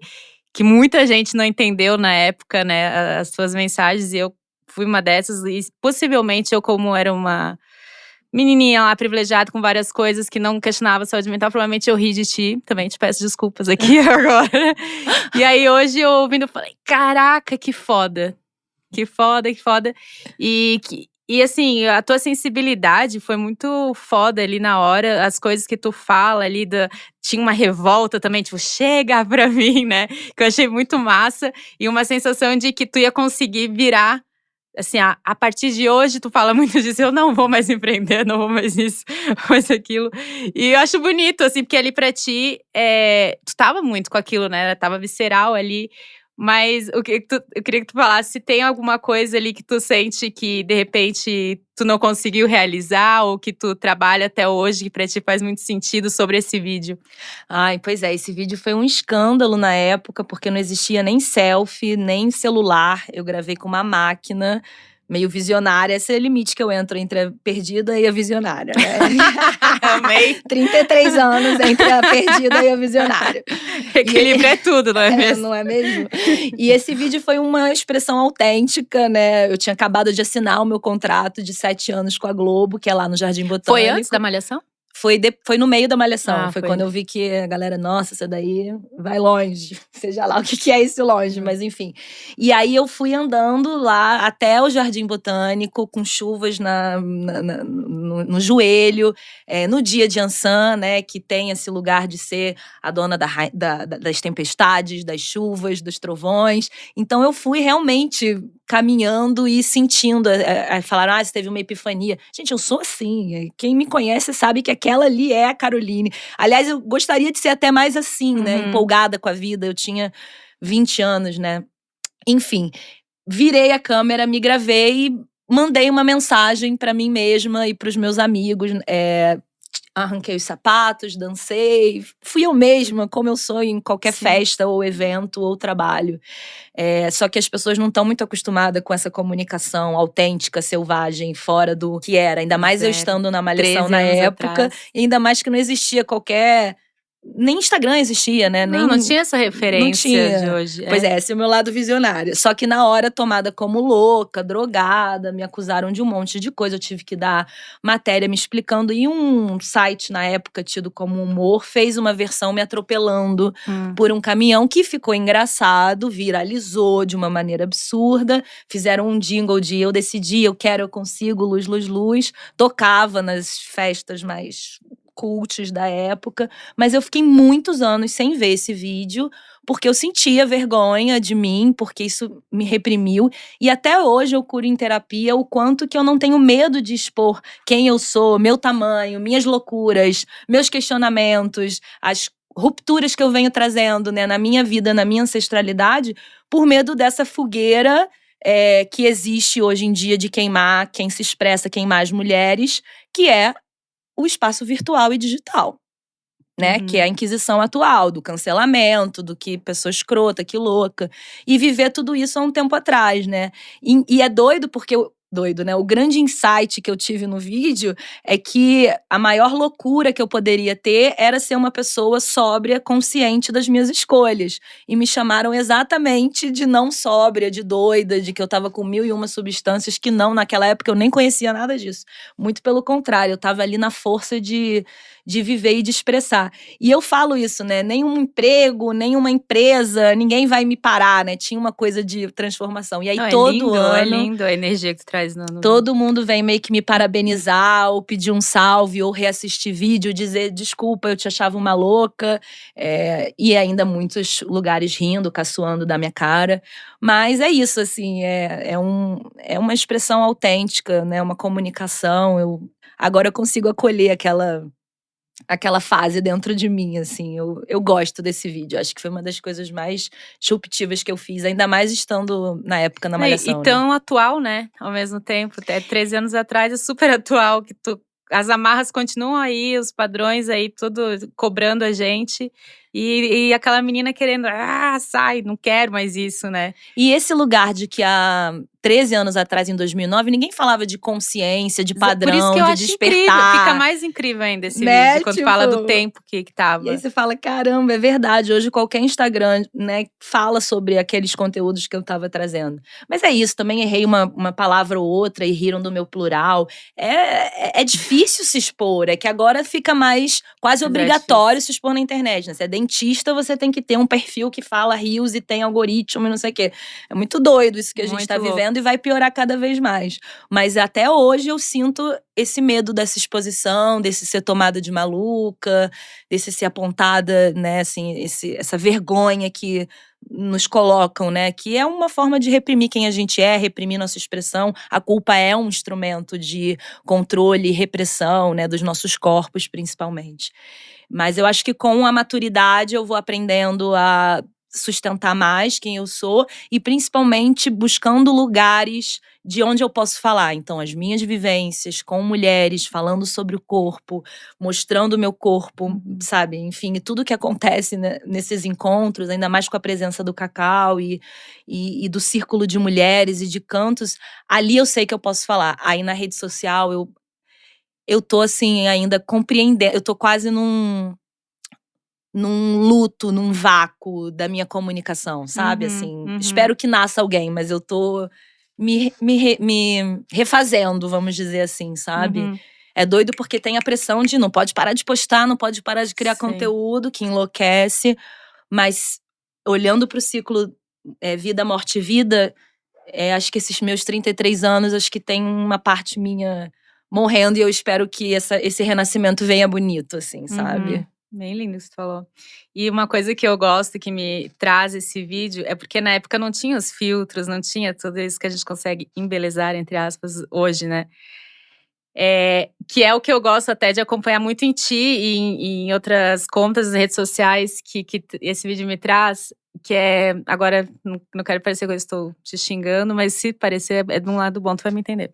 que muita gente não entendeu na época, né, as tuas mensagens, e eu fui uma dessas, e possivelmente eu, como era uma menininha lá privilegiada com várias coisas que não questionava a saúde mental, provavelmente eu ri de ti, também te peço desculpas aqui agora. E aí hoje eu ouvindo, eu falei, caraca, que foda. Que foda, que foda. E assim, a tua sensibilidade foi muito foda ali na hora. As coisas que tu fala ali, tinha uma revolta também, tipo, chega pra mim, né? Que eu achei muito massa. E uma sensação de que tu ia conseguir virar. Assim, a partir de hoje, tu fala muito disso. Eu não vou mais empreender, não vou mais isso, mais aquilo. E eu acho bonito, assim, porque ali pra ti, tu tava muito com aquilo, né? Tava visceral ali. Mas eu queria que tu falasse se tem alguma coisa ali que tu sente que, de repente, tu não conseguiu realizar ou que tu trabalha até hoje, que pra ti faz muito sentido sobre esse vídeo. Ai, pois é, esse vídeo foi um escândalo na época, porque não existia nem selfie, nem celular. Eu gravei com uma máquina, meio visionária. Esse é o limite que eu entro entre a perdida e a visionária, né? Amei. 33 anos entre a perdida e a visionária. Equilíbrio é tudo, não é mesmo? Não é mesmo? E esse vídeo foi uma expressão autêntica, né? Eu tinha acabado de assinar o meu contrato de 7 anos com a Globo, que é lá no Jardim Botânico. Foi antes da Malhação? Foi no meio da Malhação. Foi foi. quando eu vi que a galera, nossa, essa daí vai longe. Seja lá o que é esse longe, mas enfim. E aí eu fui andando lá até o Jardim Botânico, com chuvas no joelho, no dia de Ansan, né? Que tem esse lugar de ser a dona das tempestades, das chuvas, dos trovões. Então eu fui realmente caminhando e sentindo. Falaram, você teve uma epifania. Gente, eu sou assim. Quem me conhece sabe que aquela ali é a Caroline. Aliás, eu gostaria de ser até mais assim, né? Empolgada com a vida. Eu tinha 20 anos, né? Enfim, virei a câmera, me gravei e mandei uma mensagem pra mim mesma e pros meus amigos. Arranquei os sapatos, dancei. Fui eu mesma, como eu sou em qualquer festa ou evento ou trabalho. Só que as pessoas não estão muito acostumadas com essa comunicação autêntica, selvagem, fora do que era. Ainda mais eu estando na Malhação na época. E ainda mais que não existia qualquer… Nem Instagram existia, né? Não tinha essa referência de hoje. Pois esse é o meu lado visionário. Só que na hora, tomada como louca, drogada, me acusaram de um monte de coisa. Eu tive que dar matéria me explicando. E um site, na época, tido como humor, fez uma versão me atropelando por um caminhão que ficou engraçado, viralizou de uma maneira absurda. Fizeram um jingle de eu decidi, eu quero, eu consigo, luz, luz, luz. Tocava nas festas mais cults da época. Mas eu fiquei muitos anos sem ver esse vídeo, porque eu sentia vergonha de mim, porque isso me reprimiu. E até hoje eu curo em terapia o quanto que eu não tenho medo de expor quem eu sou, meu tamanho, minhas loucuras, meus questionamentos, as rupturas que eu venho trazendo, né, na minha vida, na minha ancestralidade, por medo dessa fogueira que existe hoje em dia de queimar quem se expressa, queimar as mulheres, que é o espaço virtual e digital. Né, que é a inquisição atual, do cancelamento, do que pessoa escrota, que louca. E viver tudo isso há um tempo atrás, né? E é doido porque… Doido, né? O grande insight que eu tive no vídeo é que a maior loucura que eu poderia ter era ser uma pessoa sóbria, consciente das minhas escolhas. E me chamaram exatamente de não sóbria, de doida, de que eu tava com 1001 substâncias que não, naquela época eu nem conhecia nada disso. Muito pelo contrário, eu tava ali na força de viver e de expressar. E eu falo isso, né? Nenhum emprego, nenhuma empresa, ninguém vai me parar, né? Tinha uma coisa de transformação. E aí Não, todo ano… É lindo a energia que tu traz no todo mundo vem meio que me parabenizar, ou pedir um salve, ou reassistir vídeo, dizer desculpa, eu te achava uma louca. E ainda muitos lugares rindo, caçoando da minha cara. Mas é isso, assim, é uma expressão autêntica, né? Uma comunicação. Agora eu consigo acolher aquela fase dentro de mim, assim. Eu gosto desse vídeo. Acho que foi uma das coisas mais disruptivas que eu fiz, ainda mais estando na época na Malhação, E tão atual, né? Ao mesmo tempo. 13 anos atrás é super atual, que as amarras continuam aí, os padrões aí, tudo cobrando a gente. E aquela menina querendo, sai, não quero mais isso, né? E esse lugar de que há 13 anos atrás, em 2009, ninguém falava de consciência, de padrão, Por isso que eu de acho despertar. incrível, fica mais incrível ainda esse né? vídeo, quando fala do tempo que tava. E aí você fala, caramba, é verdade, hoje qualquer Instagram, né, fala sobre aqueles conteúdos que eu tava trazendo. Mas é isso, também errei uma palavra ou outra e riram do meu plural. É difícil se expor, é que agora fica mais quase obrigatório se expor na internet, né? Se é dentista, você tem que ter um perfil que fala rios e tem algoritmo e não sei o quê. É muito doido isso que a gente tá vivendo e vai piorar cada vez mais. Mas até hoje eu sinto esse medo dessa exposição, desse ser tomada de maluca, desse ser apontada, né, assim, essa vergonha que nos colocam, né, que é uma forma de reprimir quem a gente é, reprimir nossa expressão. A culpa é um instrumento de controle e repressão, né, dos nossos corpos, principalmente. Mas eu acho que com a maturidade eu vou aprendendo a sustentar mais quem eu sou e principalmente buscando lugares de onde eu posso falar. Então, as minhas vivências com mulheres, falando sobre o corpo, mostrando o meu corpo, sabe? Enfim, tudo que acontece, né, nesses encontros, ainda mais com a presença do Cacau e do círculo de mulheres e de cantos, ali eu sei que eu posso falar. Aí na rede social eu tô assim, ainda compreendendo, eu tô quase num luto, num vácuo da minha comunicação, sabe? Assim, espero que nasça alguém, mas eu tô me refazendo, vamos dizer assim, sabe? É doido porque tem a pressão de não pode parar de postar, não pode parar de criar conteúdo, que enlouquece. Mas olhando pro ciclo vida, morte, vida, acho que esses meus 33 anos, acho que tem uma parte minha morrendo e eu espero que esse renascimento venha bonito, assim, sabe? Bem lindo isso que você falou. E uma coisa que eu gosto, que me traz esse vídeo, é porque na época não tinha os filtros, não tinha tudo isso que a gente consegue embelezar, entre aspas, hoje, né? Que é o que eu gosto até de acompanhar muito em ti e em outras contas nas redes sociais que esse vídeo me traz, que é… Agora, não quero parecer que eu estou te xingando, mas se parecer, é de um lado bom, tu vai me entender.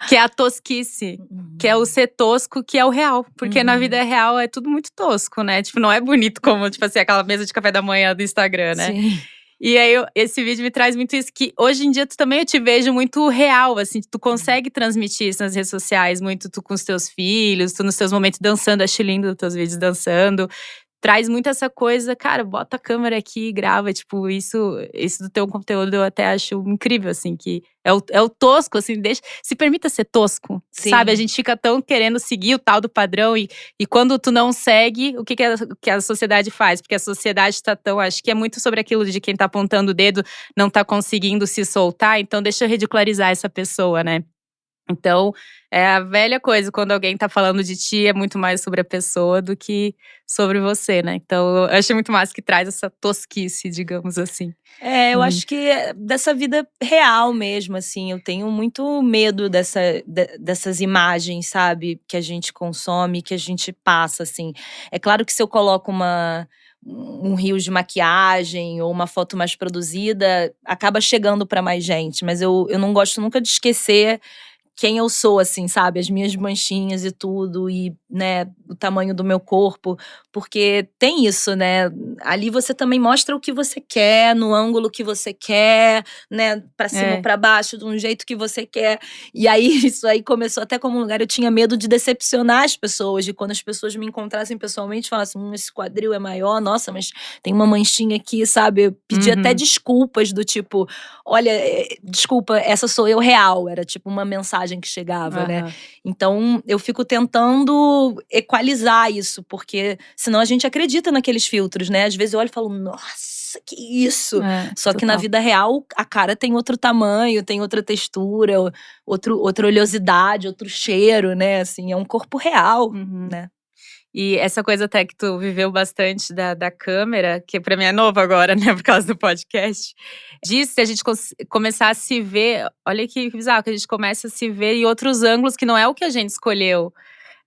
Que é a tosquice, que é o ser tosco, que é o real. Porque na vida real é tudo muito tosco, né? Tipo, não é bonito como, tipo assim, aquela mesa de café da manhã do Instagram, né? Sim. E aí, esse vídeo me traz muito isso, que hoje em dia eu te vejo muito real, assim, tu consegue transmitir isso nas redes sociais, muito tu com os teus filhos, tu nos teus momentos dançando, acho lindo os teus vídeos dançando. Traz muito essa coisa, cara, bota a câmera aqui e grava, tipo, isso do teu conteúdo eu até acho incrível, assim, que é o tosco, assim, se permita ser tosco, sabe? A gente fica tão querendo seguir o tal do padrão e quando tu não segue, o que a sociedade faz? Porque a sociedade tá tão, acho que é muito sobre aquilo de quem tá apontando o dedo, não tá conseguindo se soltar, então deixa eu ridicularizar essa pessoa, né? Então, é a velha coisa, quando alguém tá falando de ti, é muito mais sobre a pessoa do que sobre você, né. Então eu achei muito massa que traz essa tosquice, digamos assim. Eu acho que é dessa vida real mesmo, assim, eu tenho muito medo dessas imagens, sabe, que a gente consome, que a gente passa, assim. É claro que se eu coloco um reels de maquiagem ou uma foto mais produzida, acaba chegando pra mais gente, mas eu não gosto nunca de esquecer quem eu sou, assim, sabe? As minhas manchinhas e tudo, e, né, o tamanho do meu corpo, porque tem isso, né? Ali você também mostra o que você quer, no ângulo que você quer, né? Pra cima ou É. pra baixo, de um jeito que você quer. E aí, isso aí começou até como um lugar, eu tinha medo de decepcionar as pessoas, de quando as pessoas me encontrassem pessoalmente, falassem, esse quadril é maior, nossa, mas tem uma manchinha aqui, sabe? Eu pedi até Uhum. desculpas do tipo, olha, desculpa, essa sou eu real. Era tipo uma mensagem que chegava, né? Aham. Então eu fico tentando equalizar isso, porque senão a gente acredita naqueles filtros, né? Às vezes eu olho e falo, nossa, que isso! É, Só que na total. vida real a cara tem outro tamanho, tem outra textura, outra oleosidade, outro cheiro, né? Assim, é um corpo real, Uhum. né? E essa coisa até que tu viveu bastante da câmera, que pra mim é novo agora, né, por causa do podcast. Disso, se a gente começar a se ver, olha que bizarro, que a gente começa a se ver em outros ângulos que não é o que a gente escolheu.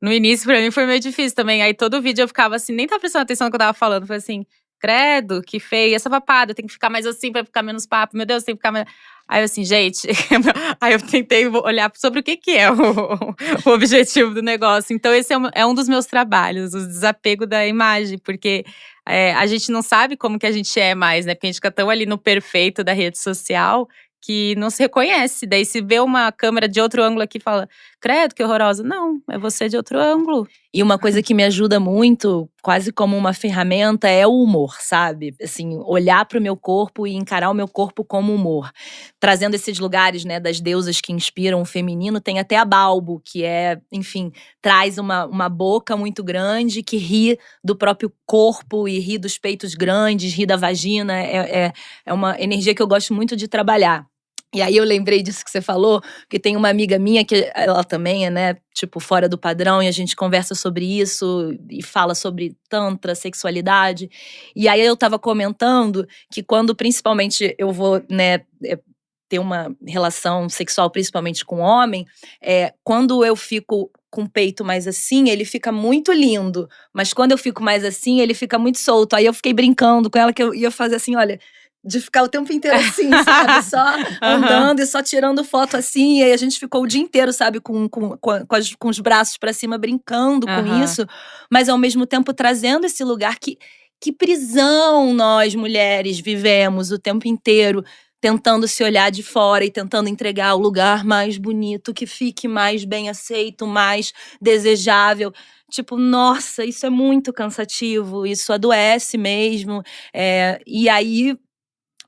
No início, pra mim, foi meio difícil também. Aí todo vídeo eu ficava assim, nem tava prestando atenção no que eu tava falando. Foi assim, credo, que feio. Essa papada, tem que ficar mais assim pra ficar menos papo. Meu Deus, tem que ficar mais. Aí eu assim, gente. Aí eu tentei olhar sobre o que é o objetivo do negócio. Então, esse é um dos meus trabalhos, o desapego da imagem, porque a gente não sabe como que a gente é mais, né? Porque a gente fica tão ali no perfeito da rede social que não se reconhece. Daí se vê uma câmera de outro ângulo aqui e fala, credo, que horrorosa. Não, é você de outro ângulo. E uma coisa que me ajuda muito, quase como uma ferramenta, é o humor, sabe? Assim, olhar para o meu corpo e encarar o meu corpo como humor. Trazendo esses lugares, né, das deusas que inspiram o feminino, tem até a Balbo, que é, enfim, traz uma boca muito grande que ri do próprio corpo e ri dos peitos grandes, ri da vagina. É uma energia que eu gosto muito de trabalhar. E aí eu lembrei disso que você falou, porque tem uma amiga minha que ela também é, né, tipo, fora do padrão, e a gente conversa sobre isso e fala sobre tantra, sexualidade. E aí eu tava comentando que quando principalmente eu vou, né, ter uma relação sexual, principalmente com homem, quando eu fico com o peito mais assim, ele fica muito lindo. Mas quando eu fico mais assim, ele fica muito solto. Aí eu fiquei brincando com ela que eu ia fazer assim, olha, de ficar o tempo inteiro assim, sabe? Só Aham, andando e só tirando foto assim. E aí a gente ficou o dia inteiro, sabe? Com os braços pra cima, brincando com aham. isso. Mas ao mesmo tempo trazendo esse lugar que prisão nós, mulheres, vivemos o tempo inteiro. Tentando se olhar de fora e tentando entregar o lugar mais bonito, que fique mais bem aceito, mais desejável. Tipo, nossa, isso é muito cansativo, isso adoece mesmo. E aí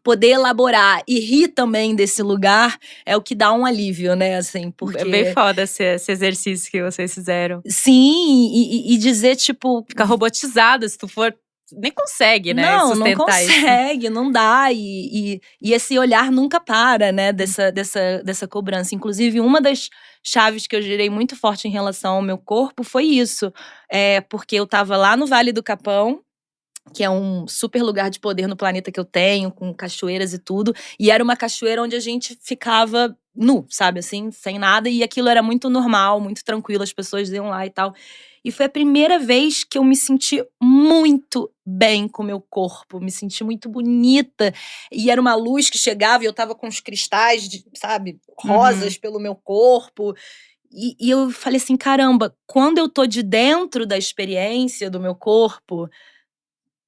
poder elaborar e rir também desse lugar é o que dá um alívio, né, assim, É bem porque foda esse exercício que vocês fizeram. sim, e dizer tipo, Fica robotizado, se tu for nem consegue, né, não sustentar isso. consegue, não dá, e esse olhar nunca para, né, dessa cobrança. Inclusive, uma das chaves que eu girei muito forte em relação ao meu corpo foi isso, porque eu estava lá no Vale do Capão, que é um super lugar de poder no planeta que eu tenho, com cachoeiras e tudo. E era uma cachoeira onde a gente ficava nu, sabe, assim, sem nada. E aquilo era muito normal, muito tranquilo, as pessoas iam lá e tal. E foi a primeira vez que eu me senti muito bem com o meu corpo, me senti muito bonita. E era uma luz que chegava e eu tava com os cristais, sabe, Uhum. rosas pelo meu corpo. E eu falei assim, caramba, quando eu tô de dentro da experiência do meu corpo,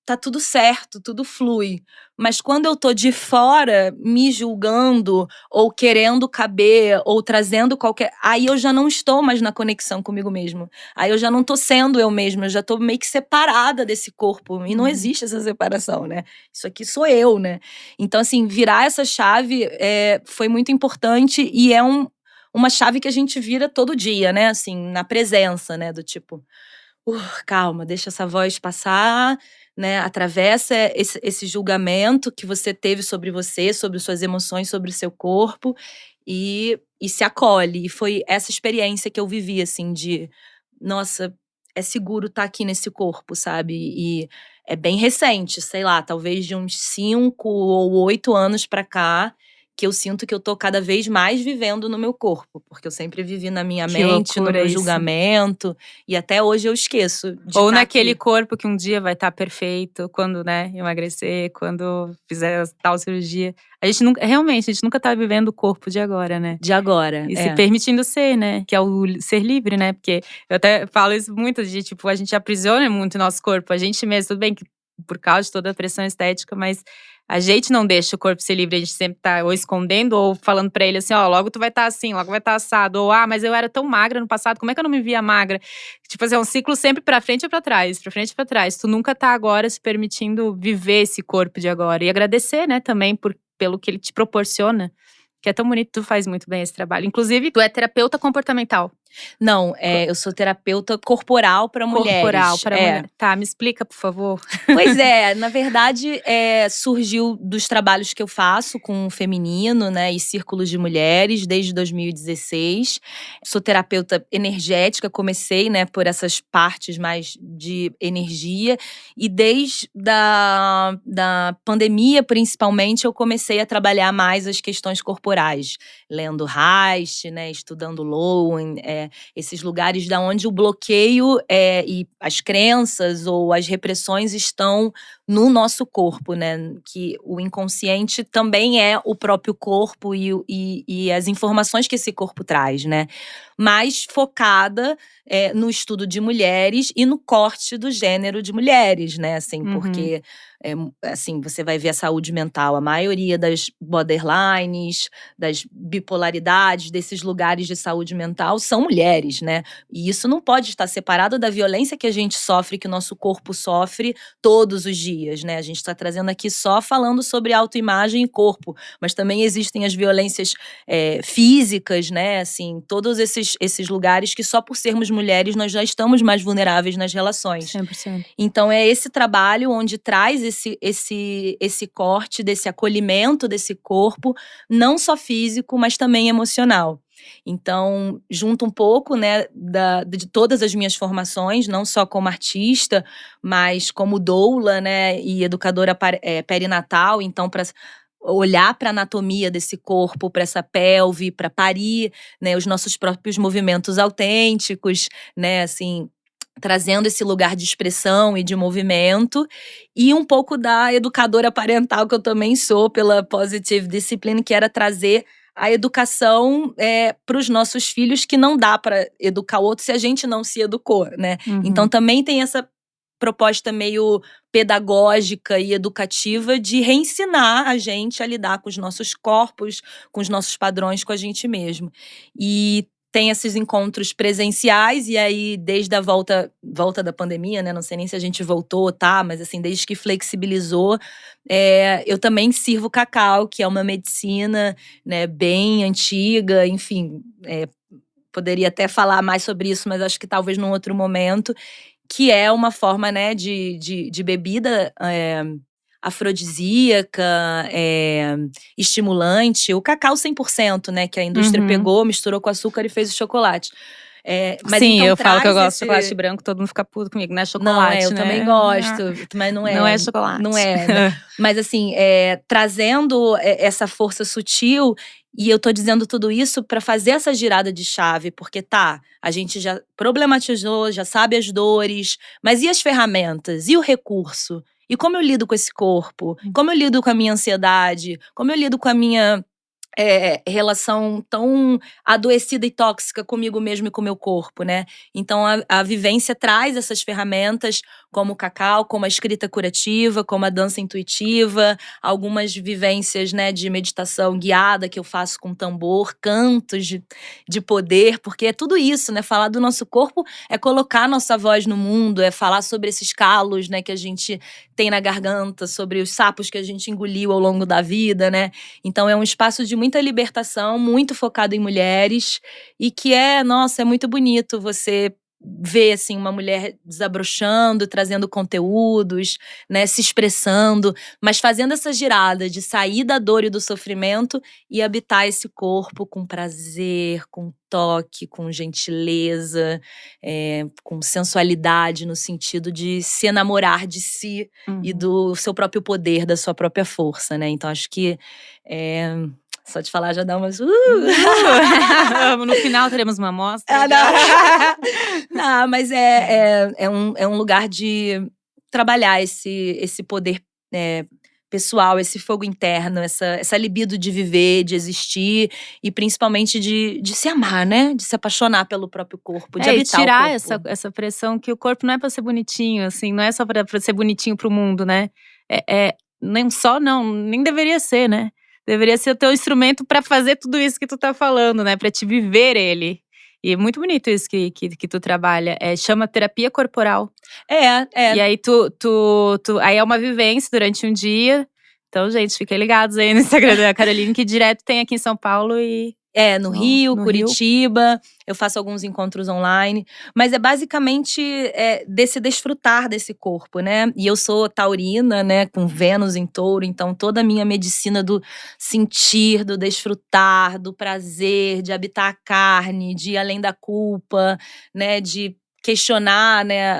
tá tudo certo, tudo flui. Mas quando eu tô de fora, me julgando, ou querendo caber, ou trazendo qualquer. Aí eu já não estou mais na conexão comigo mesmo. Aí eu já não tô sendo eu mesma, eu já tô meio que separada desse corpo. E não Uhum. existe essa separação, né? Isso aqui sou eu, né? Então, assim, virar essa chave foi muito importante e é uma chave que a gente vira todo dia, né? Assim, na presença, né? Do tipo. Calma, deixa essa voz passar, né, atravessa esse julgamento que você teve sobre você, sobre suas emoções, sobre o seu corpo, e se acolhe. E foi essa experiência que eu vivi, assim, de… Nossa, é seguro estar aqui nesse corpo, sabe? E é bem recente, sei lá, talvez de uns 5 ou 8 anos pra cá, que eu sinto que eu tô cada vez mais vivendo no meu corpo. Porque eu sempre vivi na minha Que mente, no loucura meu isso. julgamento. E até hoje eu esqueço de Ou estar naquele aqui. corpo que um dia vai estar perfeito, quando, né, emagrecer, quando fizer tal cirurgia. A gente nunca, realmente, a gente nunca tá vivendo o corpo de agora, né? De agora, E se é. permitindo ser, né? Que é o ser livre, né? Porque eu até falo isso muito de, tipo, a gente aprisiona muito o nosso corpo. A gente mesmo, tudo bem que por causa de toda a pressão estética, mas a gente não deixa o corpo ser livre. A gente sempre tá ou escondendo ou falando pra ele assim, ó, logo tu vai estar assim, logo vai estar assado. Ou, mas eu era tão magra no passado, como é que eu não me via magra? Tipo assim, é um ciclo sempre pra frente e pra trás, pra frente e pra trás. Tu nunca tá agora se permitindo viver esse corpo de agora. E agradecer, né, também pelo que ele te proporciona. Que é tão bonito, tu faz muito bem esse trabalho. Inclusive, tu é terapeuta comportamental. Não, eu sou terapeuta corporal para Corporal mulheres. para mulher. Tá, me explica, por favor. Pois é, na verdade, surgiu dos trabalhos que eu faço com o feminino, né, e círculos de mulheres desde 2016. Sou terapeuta energética, comecei, né, por essas partes mais de energia. E desde da pandemia, principalmente, eu comecei a trabalhar mais as questões corporais. Lendo Reich, né, estudando Lowen, esses lugares da onde o bloqueio e as crenças ou as repressões estão no nosso corpo, né? Que o inconsciente também é o próprio corpo e as informações que esse corpo traz, né? Mas focada no estudo de mulheres e no corte do gênero de mulheres, né? Assim, porque assim, você vai ver a saúde mental, a maioria das borderlines, das bipolaridades, desses lugares de saúde mental são mulheres, né? E isso não pode estar separado da violência que a gente sofre, que o nosso corpo sofre todos os dias, né? A gente está trazendo aqui só falando sobre autoimagem e corpo, mas também existem as violências físicas, né? Assim, todos esses lugares que só por sermos mulheres nós já estamos mais vulneráveis nas relações. 100%. Então é esse trabalho onde traz esse corte, desse acolhimento desse corpo, não só físico, mas também emocional. Então, junto um pouco, né, de todas as minhas formações, não só como artista, mas como doula, né, e educadora perinatal, então para olhar para a anatomia desse corpo, para essa pelve, para parir, né, os nossos próprios movimentos autênticos, né, assim, trazendo esse lugar de expressão e de movimento, e um pouco da educadora parental que eu também sou pela Positive Discipline, que era trazer a educação para os nossos filhos, que não dá para educar o outro se a gente não se educou, né? Então também tem essa proposta meio pedagógica e educativa de reensinar a gente a lidar com os nossos corpos, com os nossos padrões, com a gente mesmo. E tem esses encontros presenciais, e aí desde a volta da pandemia, né, não sei nem se a gente voltou, tá, mas assim, desde que flexibilizou, eu também sirvo cacau, que é uma medicina, né, bem antiga, enfim, poderia até falar mais sobre isso, mas acho que talvez num outro momento, que é uma forma, né, de bebida afrodisíaca, estimulante. O cacau 100%, né, que a indústria pegou, misturou com açúcar e fez o chocolate. Mas sim, então eu falo que eu traz gosto de chocolate branco, todo mundo fica puto comigo. Não é Não, chocolate, eu né? também gosto, mas não é. Não é chocolate. Não é, né? Mas assim, trazendo essa força sutil, e eu tô dizendo tudo isso pra fazer essa girada de chave, porque a gente já problematizou, já sabe as dores, mas e as ferramentas? E o recurso? E como eu lido com esse corpo? Como eu lido com a minha ansiedade? Como eu lido com a minha relação tão adoecida e tóxica comigo mesmo e com o meu corpo, né? Então a vivência traz essas ferramentas, como o cacau, como a escrita curativa, como a dança intuitiva, algumas vivências, né, de meditação guiada que eu faço com tambor, cantos de poder, porque é tudo isso, né? Falar do nosso corpo é colocar a nossa voz no mundo, é falar sobre esses calos, né, que a gente tem na garganta, sobre os sapos que a gente engoliu ao longo da vida, né? Então é um espaço de muita libertação, muito focado em mulheres, e que nossa, é muito bonito você ver, assim, uma mulher desabrochando, trazendo conteúdos, né, se expressando, mas fazendo essa girada de sair da dor e do sofrimento e habitar esse corpo com prazer, com toque, com gentileza, com sensualidade, no sentido de se enamorar de si e do seu próprio poder, da sua própria força, né? Então acho que só de falar já dá umas. No final teremos uma amostra. Não, mas é um lugar de trabalhar esse poder pessoal, esse fogo interno, essa libido de viver, de existir e principalmente de se amar, né? De se apaixonar pelo próprio corpo, de E habitar tirar o corpo. essa pressão que o corpo não é pra ser bonitinho, assim, não é só pra ser bonitinho pro mundo, né? Nem deveria ser, né? Deveria ser o teu instrumento pra fazer tudo isso que tu tá falando, né? Pra te viver ele. E é muito bonito isso que tu trabalha. Chama terapia corporal. E aí aí é uma vivência durante um dia. Então, gente, fiquem ligados aí no Instagram da Caroline, que direto tem aqui em São Paulo e… No Rio, Curitiba, eu faço alguns encontros online, mas é basicamente desse desfrutar desse corpo, né? E eu sou taurina, né, com Vênus em touro, então toda a minha medicina do sentir, do desfrutar, do prazer, de habitar a carne, de ir além da culpa, né, de questionar, né,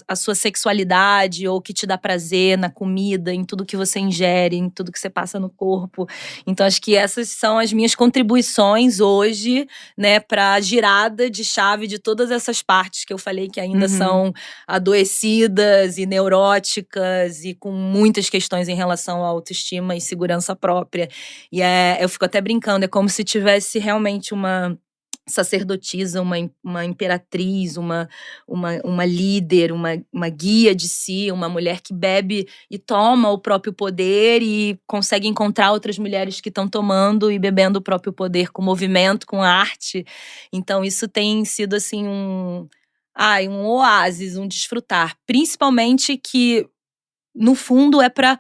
a sua sexualidade ou o que te dá prazer na comida, em tudo que você ingere, em tudo que você passa no corpo. Então acho que essas são as minhas contribuições hoje, né, para a girada de chave de todas essas partes que eu falei que ainda são adoecidas e neuróticas e com muitas questões em relação à autoestima e segurança própria. E eu fico até brincando, é como se tivesse realmente uma sacerdotisa, uma imperatriz, uma líder, uma guia de si, uma mulher que bebe e toma o próprio poder e consegue encontrar outras mulheres que estão tomando e bebendo o próprio poder com movimento, com arte. Então isso tem sido assim um oásis, um desfrutar. Principalmente que, no fundo, é para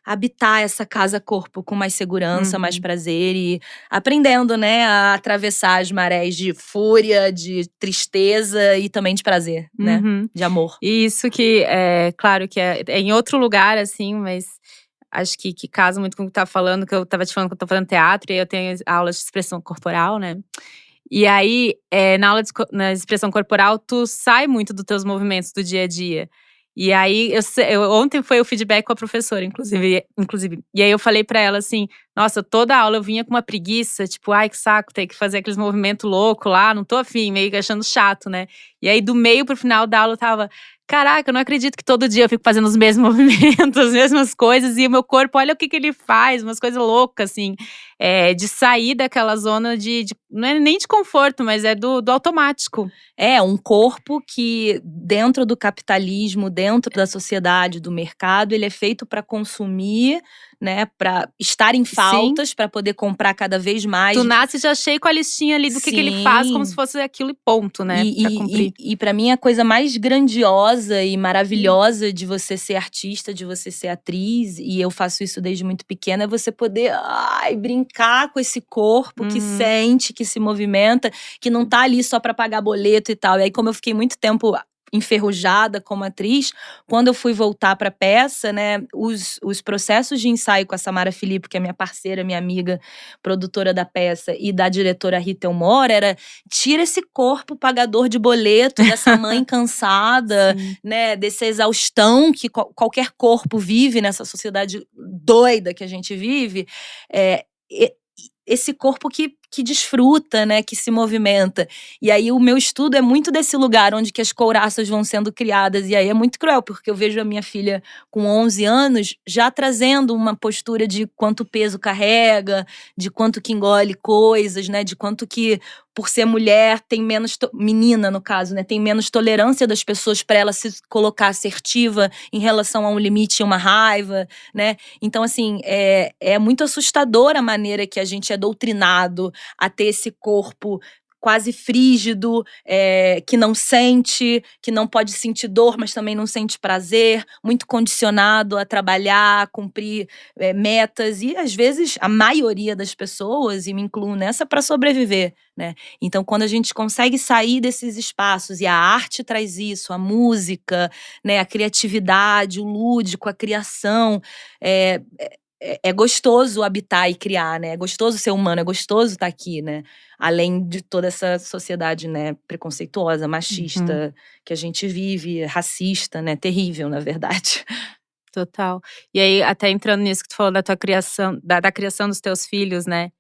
habitar essa casa-corpo com mais segurança, mais prazer e aprendendo, né, a atravessar as marés de fúria, de tristeza e também de prazer, né, de amor. E isso que claro que é em outro lugar, assim, mas acho que casa muito com o que tu tá falando, que eu tava te falando que eu tô fazendo teatro e aí eu tenho aulas de expressão corporal, né. E aí, na expressão corporal, tu sai muito dos teus movimentos do dia a dia. E aí, ontem foi o feedback com a professora, inclusive. E aí eu falei pra ela assim, nossa, toda aula eu vinha com uma preguiça, tipo, ai que saco, ter que fazer aqueles movimentos loucos lá, não tô afim, meio que achando chato, né? E aí do meio pro final da aula eu tava, caraca, eu não acredito que todo dia eu fico fazendo os mesmos movimentos, as mesmas coisas, e o meu corpo, olha o que ele faz, umas coisas loucas, assim, de sair daquela zona não é nem de conforto, mas é do automático. Um corpo que, dentro do capitalismo, dentro da sociedade, do mercado, ele é feito para consumir, né, para estar em faltas, para poder comprar cada vez mais. Tu nasce já cheio com a listinha ali do que ele faz, como se fosse aquilo e ponto, né, pra cumprir. E pra mim a coisa mais grandiosa e maravilhosa de você ser artista, de você ser atriz, e eu faço isso desde muito pequena, é você poder brincar com esse corpo que sente, que se movimenta, que não tá ali só pra pagar boleto e tal. E aí, como eu fiquei muito tempo enferrujada como atriz, quando eu fui voltar pra peça, né, os processos de ensaio com a Samara Filippo, que é minha parceira, minha amiga, produtora da peça, e da diretora Rita Elmore, era tira esse corpo pagador de boleto, dessa mãe cansada, né, dessa exaustão que qualquer corpo vive nessa sociedade doida que a gente vive, esse corpo que desfruta, né, que se movimenta. E aí o meu estudo é muito desse lugar onde que as couraças vão sendo criadas. E aí é muito cruel, porque eu vejo a minha filha com 11 anos já trazendo uma postura de quanto peso carrega, de quanto que engole coisas, né, de quanto que, por ser mulher, tem menos… menina, no caso, né, tem menos tolerância das pessoas para ela se colocar assertiva em relação a um limite e uma raiva, né. Então, assim, é muito assustadora a maneira que a gente é doutrinado a ter esse corpo quase frígido, que não sente, que não pode sentir dor, mas também não sente prazer, muito condicionado a trabalhar, a cumprir metas, e às vezes a maioria das pessoas, e me incluo nessa, para sobreviver, né? Então, quando a gente consegue sair desses espaços, e a arte traz isso, a música, né, a criatividade, o lúdico, a criação, é gostoso habitar e criar, né? É gostoso ser humano, é gostoso estar aqui, né? Além de toda essa sociedade, né, preconceituosa, machista, que a gente vive, racista, né? Terrível, na verdade. Total. E aí, até entrando nisso que tu falou da tua criação, da criação dos teus filhos, né?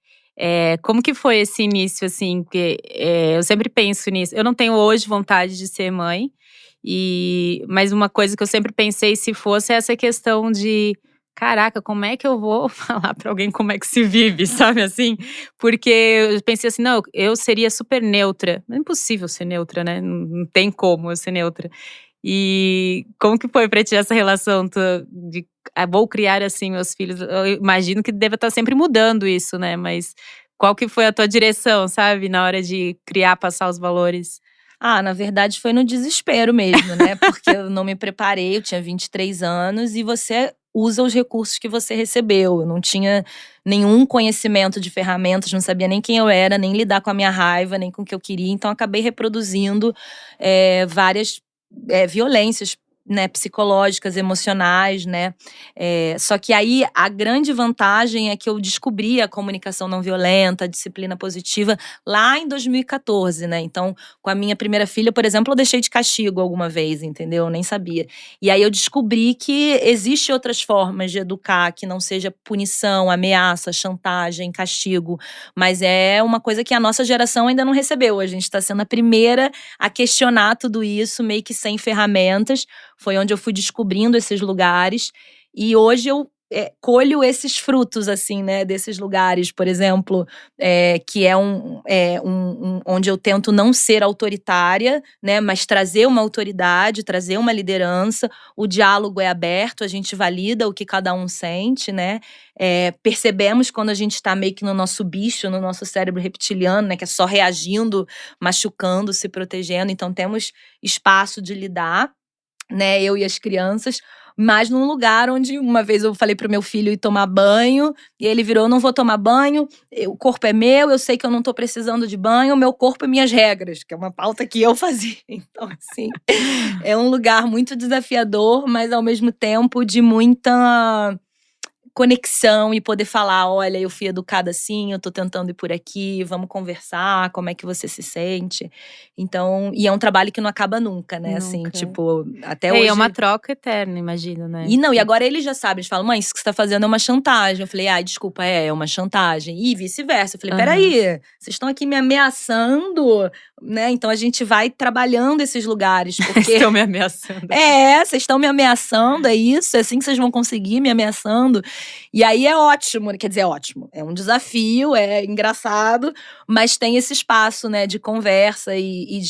Como que foi esse início, assim? Porque eu sempre penso nisso. Eu não tenho hoje vontade de ser mãe, mas uma coisa que eu sempre pensei, se fosse, é essa questão de… Caraca, como é que eu vou falar pra alguém como é que se vive, sabe assim? Porque eu pensei assim, não, eu seria super neutra. É impossível ser neutra, né? Não tem como eu ser neutra. E como que foi pra ti essa relação de vou criar assim meus filhos? Eu imagino que deva estar sempre mudando isso, né? Mas qual que foi a tua direção, sabe? Na hora de criar, passar os valores? Na verdade foi no desespero mesmo, né, porque eu não me preparei, eu tinha 23 anos e você usa os recursos que você recebeu. Eu não tinha nenhum conhecimento de ferramentas, não sabia nem quem eu era, nem lidar com a minha raiva, nem com o que eu queria, então acabei reproduzindo, várias, violências, né, psicológicas, emocionais, né. Só que aí a grande vantagem é que eu descobri a comunicação não violenta, a disciplina positiva lá em 2014, né, então com a minha primeira filha, por exemplo, eu deixei de castigo alguma vez, entendeu? Eu nem sabia. E aí eu descobri que existe outras formas de educar, que não seja punição, ameaça, chantagem, castigo, mas é uma coisa que a nossa geração ainda não recebeu. A gente está sendo a primeira a questionar tudo isso, meio que sem ferramentas. Foi onde eu fui descobrindo esses lugares. E hoje eu colho esses frutos, assim, né, desses lugares, por exemplo, que é onde eu tento não ser autoritária, né, mas trazer uma autoridade, trazer uma liderança. O diálogo é aberto, a gente valida o que cada um sente, né. Percebemos quando a gente está meio que no nosso bicho, no nosso cérebro reptiliano, né, que é só reagindo, machucando, se protegendo. Então temos espaço de lidar, né, eu e as crianças, mas num lugar onde uma vez eu falei pro meu filho ir tomar banho, e ele virou: "Não vou tomar banho, o corpo é meu, eu sei que eu não tô precisando de banho, meu corpo e minhas regras", que é uma pauta que eu fazia. Então, assim, é um lugar muito desafiador, mas ao mesmo tempo de muita conexão e poder falar: "Olha, eu fui educada assim, eu tô tentando ir por aqui, vamos conversar, como é que você se sente?". Então, e é um trabalho que não acaba nunca, né, assim, Nunca. tipo, até E é uma hoje. troca eterna, imagino, né? E não, e agora eles já sabem, eles falam: "Mãe, isso que você tá fazendo é uma chantagem". Eu falei: "Ai, desculpa, é uma chantagem". E vice-versa. Eu falei: "Espera Aham. aí, vocês estão aqui me ameaçando, né". Então a gente vai trabalhando esses lugares, porque Estão me ameaçando. vocês estão me ameaçando, é isso? É assim que vocês vão conseguir me ameaçando? E aí é ótimo, quer dizer, é ótimo. É um desafio, é engraçado, mas tem esse espaço, né, de conversa e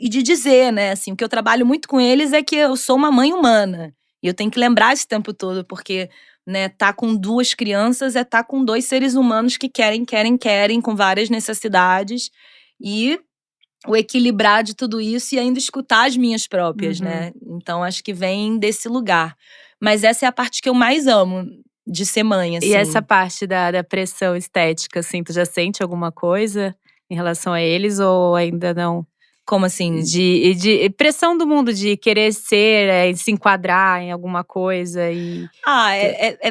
de dizer, né, assim, o que eu trabalho muito com eles é que eu sou uma mãe humana. E eu tenho que lembrar esse tempo todo, porque, né, tá com 2 crianças é tá com 2 seres humanos que querem, com várias necessidades. E o equilibrar de tudo isso e ainda escutar as minhas próprias, Uhum. né. Então acho que vem desse lugar. Mas essa é a parte que eu mais amo de ser mãe, E essa assim. parte da pressão estética, assim, tu já sente alguma coisa em relação a eles ou ainda não? Como assim? De pressão do mundo de querer ser, se enquadrar em alguma coisa e Ah,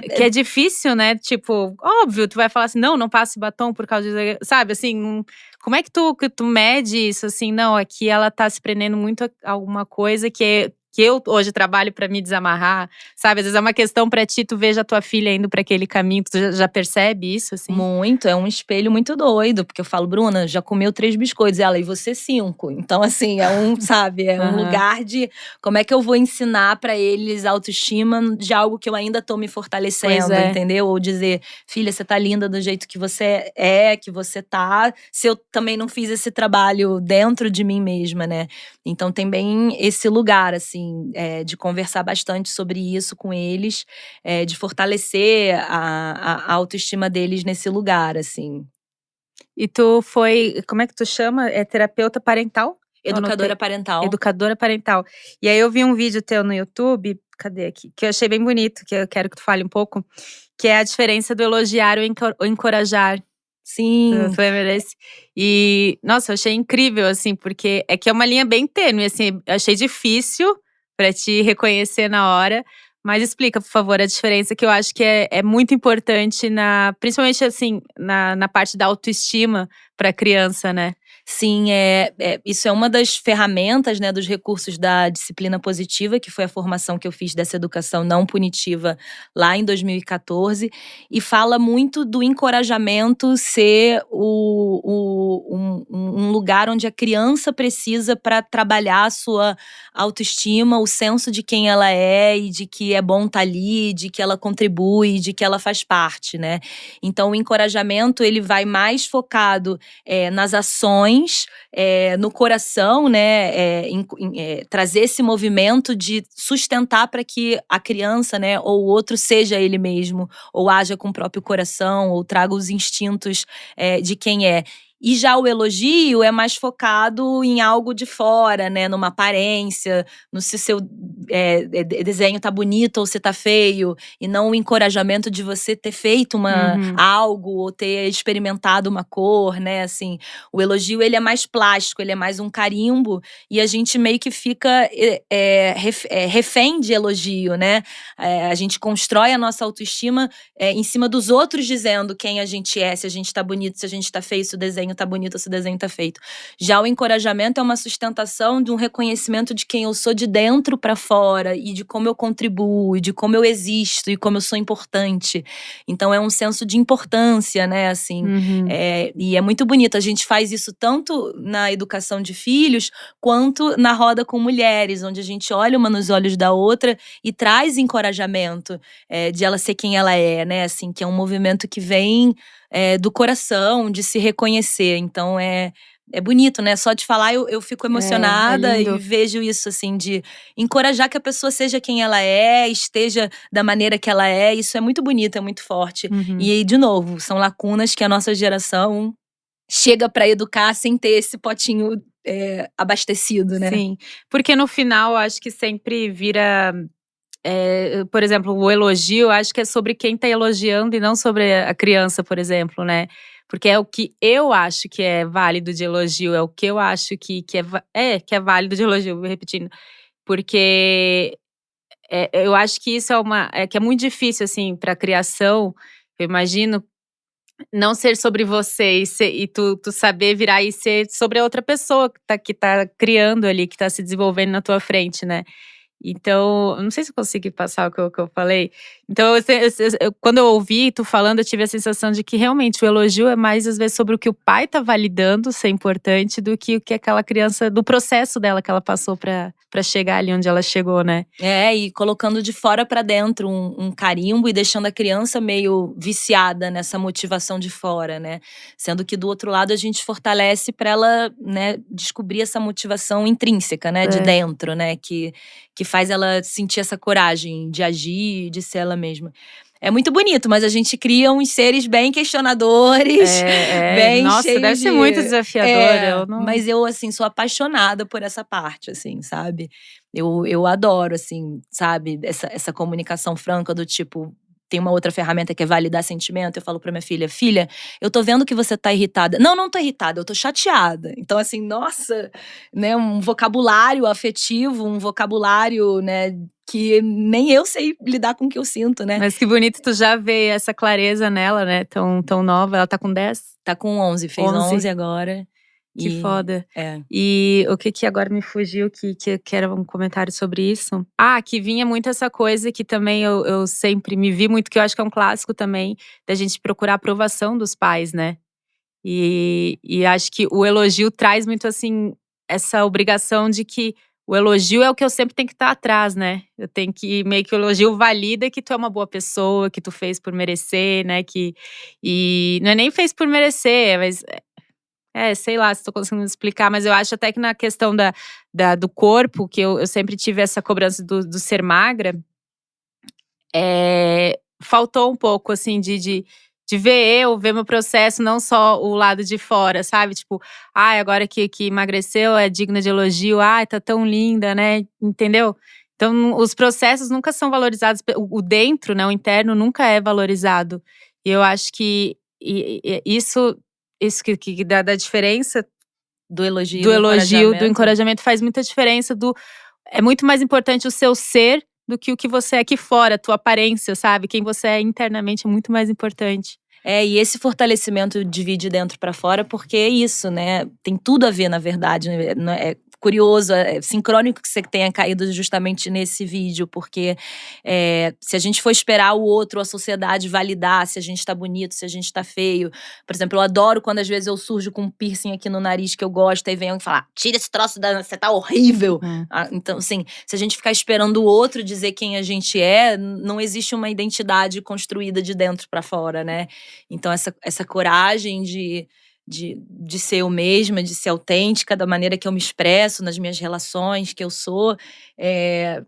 tu que é difícil, né, tipo, óbvio, tu vai falar assim: "Não, não passe batom por causa de", sabe, assim, como é que tu mede isso, assim: "Não, aqui ela tá se prendendo muito a alguma coisa que eu hoje trabalho pra me desamarrar", sabe, às vezes é uma questão pra ti, tu veja a tua filha indo pra aquele caminho, tu já percebe isso, assim? Muito, é um espelho muito doido, porque eu falo: "Bruna, já comeu 3 biscoitos", ela: "E você 5". Então assim, sabe, é um Aham. lugar de como é que eu vou ensinar pra eles autoestima de algo que eu ainda tô me Pois fortalecendo, é. entendeu? Ou dizer: "Filha, você tá linda do jeito que você é, que você tá", se eu também não fiz esse trabalho dentro de mim mesma, né. Então tem bem esse lugar, assim, de conversar bastante sobre isso com eles, de fortalecer a autoestima deles nesse lugar, assim. E tu foi, como é que tu chama? É terapeuta parental? Eu Educadora anotei. parental. Educadora parental. E aí eu vi um vídeo teu no YouTube, cadê aqui? Que eu achei bem bonito, que eu quero que tu fale um pouco, que é a diferença do elogiar ou encorajar. Tu Sim. lembra desse? E, nossa, eu achei incrível, assim, porque é que é uma linha bem tênue, assim, eu achei difícil pra te reconhecer na hora. Mas explica, por favor, a diferença que eu acho que é muito importante principalmente assim, na parte da autoestima pra criança, né? Sim, isso é uma das ferramentas, né, dos recursos da disciplina positiva, que foi a formação que eu fiz dessa educação não punitiva lá em 2014, e fala muito do encorajamento ser um lugar onde a criança precisa para trabalhar a sua autoestima, o senso de quem ela é e de que é bom estar ali, de que ela contribui, de que ela faz parte, né? Então, o encorajamento ele vai mais focado nas ações, no coração, né, trazer esse movimento de sustentar para que a criança, né, ou o outro seja ele mesmo, ou haja com o próprio coração, ou traga os instintos de quem é. E já o elogio é mais focado em algo de fora, né? Numa aparência, no se seu desenho tá bonito ou se tá feio. E não o encorajamento de você ter feito algo ou ter experimentado uma cor, né? Assim, o elogio, ele é mais plástico, ele é mais um carimbo. E a gente meio que fica refém de elogio, né? A gente constrói a nossa autoestima em cima dos outros dizendo quem a gente é, se a gente tá bonito, se a gente tá feio, se o desenho tá bonito, se o desenho tá feito. Já o encorajamento é uma sustentação de um reconhecimento de quem eu sou de dentro pra fora e de como eu contribuo, e de como eu existo e como eu sou importante. Então é um senso de importância, né, assim. E é muito bonito, a gente faz isso tanto na educação de filhos, quanto na roda com mulheres, onde a gente olha uma nos olhos da outra e traz encorajamento de ela ser quem ela é, né, assim, que é um movimento que vem do coração, de se reconhecer. Então é bonito, né? Só de falar eu fico emocionada e Lindo. vejo isso, assim, de encorajar que a pessoa seja quem ela é, esteja da maneira que ela é. Isso é muito bonito, é muito forte. E, de novo, são lacunas que a nossa geração chega pra educar sem ter esse potinho abastecido, né? Sim, porque no final eu acho que sempre vira, por exemplo, o elogio, eu acho que é sobre quem tá elogiando e não sobre a criança, por exemplo, né? Porque é o que eu acho que é válido de elogio, é o que eu acho que é válido de elogio, repetindo. Porque eu acho que isso que é muito difícil, assim, pra criação, eu imagino, não ser sobre você e tu saber virar e ser sobre a outra pessoa que tá criando ali, que tá se desenvolvendo na tua frente, né? Então, eu não sei se eu consegui passar o que eu falei. Então, quando eu ouvi tu falando, eu tive a sensação de que realmente o elogio é mais, às vezes, sobre o que o pai tá validando ser importante do que o que aquela criança, do processo dela que ela passou pra chegar ali onde ela chegou, né? E colocando de fora pra dentro um carimbo e deixando a criança meio viciada nessa motivação de fora, né? Sendo que do outro lado a gente fortalece pra ela, né, descobrir essa motivação intrínseca, né, de dentro, né, que faz ela sentir essa coragem de agir, de ser ela mesma. É muito bonito, mas a gente cria uns seres bem questionadores, bem Nossa, cheios deve ser muito desafiador. Eu não. Mas eu, assim, sou apaixonada por essa parte, assim, sabe? Eu adoro, assim, sabe? Essa comunicação franca do tipo… Tem uma outra ferramenta que é validar sentimento. Eu falo pra minha filha: filha, eu tô vendo que você tá irritada. Não tô irritada, eu tô chateada. Então, assim, nossa, né? Um vocabulário afetivo, um vocabulário, né? Que nem eu sei lidar com o que eu sinto, né? Mas que bonito tu já vê essa clareza nela, né? Tão nova. Ela tá com 10? Tá com 11, fez 11 agora. Que foda. É. E o que agora me fugiu, que era um comentário sobre isso? Que vinha muito essa coisa que também eu sempre me vi muito, que eu acho que é um clássico também, da gente procurar a aprovação dos pais, né? E acho que o elogio traz muito, assim, essa obrigação de que o elogio é o que eu sempre tenho que estar atrás, né? Eu tenho que, meio que o elogio valida que tu é uma boa pessoa, que tu fez por merecer, né? E não é nem fez por merecer, mas… sei lá se tô conseguindo explicar, mas eu acho até que na questão do corpo, que eu sempre tive essa cobrança do ser magra, faltou um pouco, assim, de de ver meu processo, não só o lado de fora, sabe? Tipo, ai, agora que emagreceu é digna de elogio, ai, tá tão linda, né? Entendeu? Então, os processos nunca são valorizados, o dentro, né? O interno nunca é valorizado. E eu acho que isso que dá da diferença Do elogio, do elogio, do encorajamento. encorajamento faz muita diferença. É muito mais importante o seu ser do que o que você é aqui fora, a tua aparência, sabe? Quem você é internamente é muito mais importante. E esse fortalecimento de dentro pra fora, porque é isso, né? Tem tudo a ver, na verdade. É curioso, é sincrônico que você tenha caído justamente nesse vídeo, porque se a gente for esperar o outro, a sociedade validar se a gente tá bonito, se a gente tá feio. Por exemplo, eu adoro quando às vezes eu surjo com um piercing aqui no nariz que eu gosto, aí vem alguém falar, tira esse troço, você tá horrível. Então, assim, se a gente ficar esperando o outro dizer quem a gente é, não existe uma identidade construída de dentro pra fora, né? Então, essa coragem de ser eu mesma, de ser autêntica da maneira que eu me expresso nas minhas relações, que eu sou, é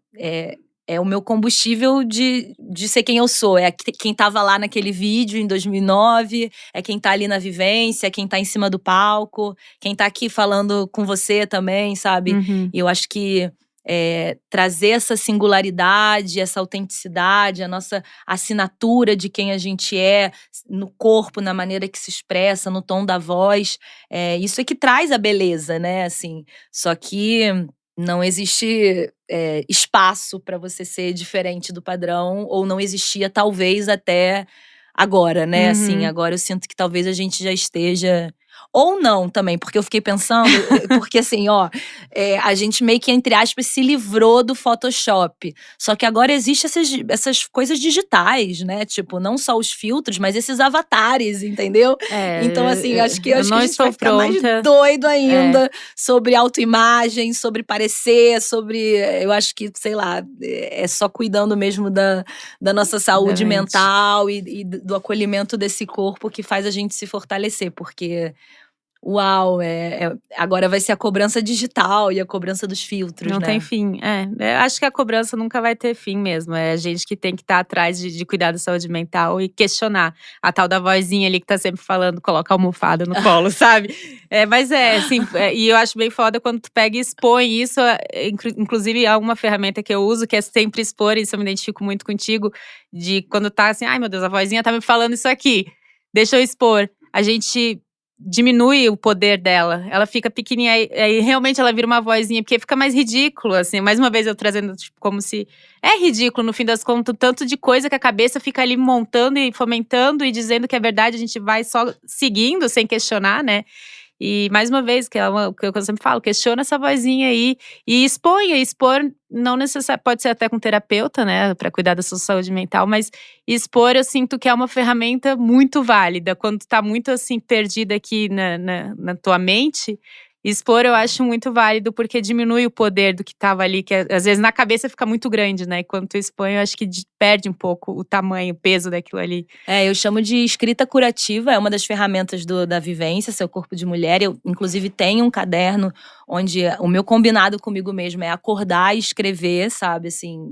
o meu combustível de ser quem eu sou. É quem tava lá naquele vídeo em 2009, é quem tá ali na vivência, é quem tá em cima do palco, quem tá aqui falando com você também, sabe? E eu acho que trazer essa singularidade, essa autenticidade, a nossa assinatura de quem a gente é, no corpo, na maneira que se expressa, no tom da voz, isso é que traz a beleza, né? Assim, só que não existe espaço para você ser diferente do padrão, ou não existia, talvez, até agora, né? Assim, agora eu sinto que talvez a gente já esteja. Ou não também, porque eu fiquei pensando, porque assim, a gente meio que, entre aspas, se livrou do Photoshop. Só que agora existem essas coisas digitais, né? Tipo, não só os filtros, mas esses avatares, entendeu? Então, assim, acho que a gente vai ficar mais doido ainda sobre autoimagem, sobre parecer, sobre. Eu acho que, sei lá, é só cuidando mesmo da nossa saúde mental e do acolhimento desse corpo que faz a gente se fortalecer, porque. Uau, agora vai ser a cobrança digital e a cobrança dos filtros, não né? Tem fim, acho que a cobrança nunca vai ter fim mesmo, é a gente que tem que estar atrás de cuidar da saúde mental e questionar a tal da vozinha ali que tá sempre falando, coloca a almofada no colo, sabe? Mas assim, e eu acho bem foda quando tu pega e expõe isso, inclusive há uma ferramenta que eu uso, que é sempre expor, isso eu me identifico muito contigo, de quando tá assim, ai meu Deus, a vozinha tá me falando isso aqui, deixa eu expor. A gente diminui o poder dela, ela fica pequenininha, aí realmente ela vira uma vozinha, porque fica mais ridículo, assim, mais uma vez eu trazendo, tipo, como se… É ridículo, no fim das contas, o tanto de coisa que a cabeça fica ali montando e fomentando e dizendo que é verdade, a gente vai só seguindo, sem questionar, né? E, mais uma vez, que eu sempre falo, questiona essa vozinha aí e expor não necessariamente, pode ser até com terapeuta, né, para cuidar da sua saúde mental, mas expor eu sinto que é uma ferramenta muito válida, quando tu tá muito assim, perdida aqui na tua mente, expor eu acho muito válido, porque diminui o poder do que tava ali, que às vezes na cabeça fica muito grande, né, e quando tu expõe eu acho que perde um pouco o tamanho, o peso daquilo ali. Eu chamo de escrita curativa, é uma das ferramentas da vivência, Seu Corpo de Mulher. Eu, inclusive, tenho um caderno onde o meu combinado comigo mesmo é acordar e escrever, sabe? Assim,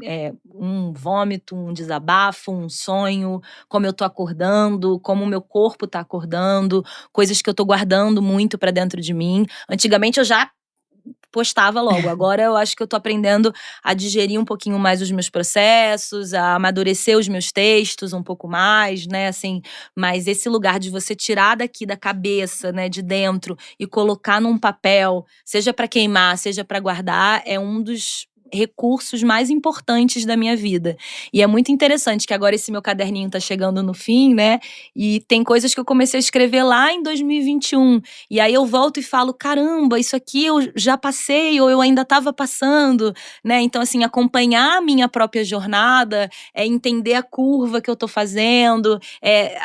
um vômito, um desabafo, um sonho, como eu tô acordando, como o meu corpo tá acordando, coisas que eu tô guardando muito pra dentro de mim. Antigamente eu já postava logo. Agora eu acho que eu tô aprendendo a digerir um pouquinho mais os meus processos, a amadurecer os meus textos um pouco mais, né, assim. Mas esse lugar de você tirar daqui da cabeça, né, de dentro e colocar num papel, seja pra queimar, seja pra guardar, é um dos recursos mais importantes da minha vida. E é muito interessante que agora esse meu caderninho tá chegando no fim, né? E tem coisas que eu comecei a escrever lá em 2021. E aí eu volto e falo, caramba, isso aqui eu já passei ou eu ainda estava passando, né? Então, assim, acompanhar a minha própria jornada, entender a curva que eu tô fazendo,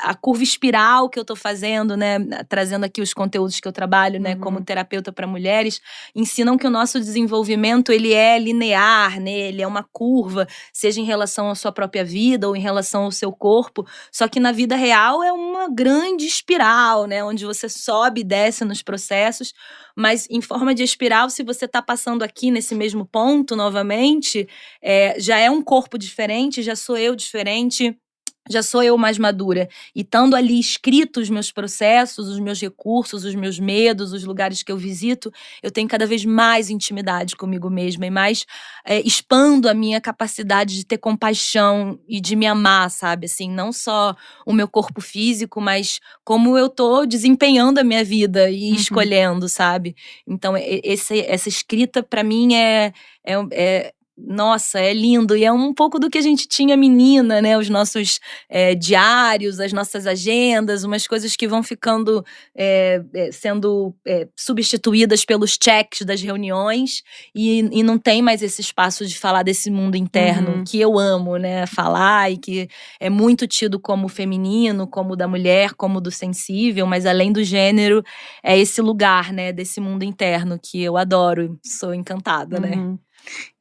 a curva espiral que eu tô fazendo, né? Trazendo aqui os conteúdos que eu trabalho, né? Como terapeuta para mulheres, ensinam que o nosso desenvolvimento, ele é linear, né? Ele é uma curva, seja em relação à sua própria vida ou em relação ao seu corpo, só que na vida real é uma grande espiral, né? Onde você sobe e desce nos processos, mas em forma de espiral, se você tá passando aqui nesse mesmo ponto novamente, já é um corpo diferente, já sou eu diferente. já sou eu mais madura. E estando ali escrito os meus processos, os meus recursos, os meus medos, os lugares que eu visito, eu tenho cada vez mais intimidade comigo mesma e mais expando a minha capacidade de ter compaixão e de me amar, sabe? Assim, não só o meu corpo físico, mas como eu tô desempenhando a minha vida e escolhendo, sabe? Então, essa escrita, pra mim, nossa, é lindo. E é um pouco do que a gente tinha menina, né? Os nossos diários, as nossas agendas, umas coisas que vão ficando sendo substituídas pelos checks das reuniões e não tem mais esse espaço de falar desse mundo interno que eu amo, né? Falar e que é muito tido como feminino, como da mulher, como do sensível, mas além do gênero, é esse lugar, né? Desse mundo interno que eu adoro, sou encantada, né?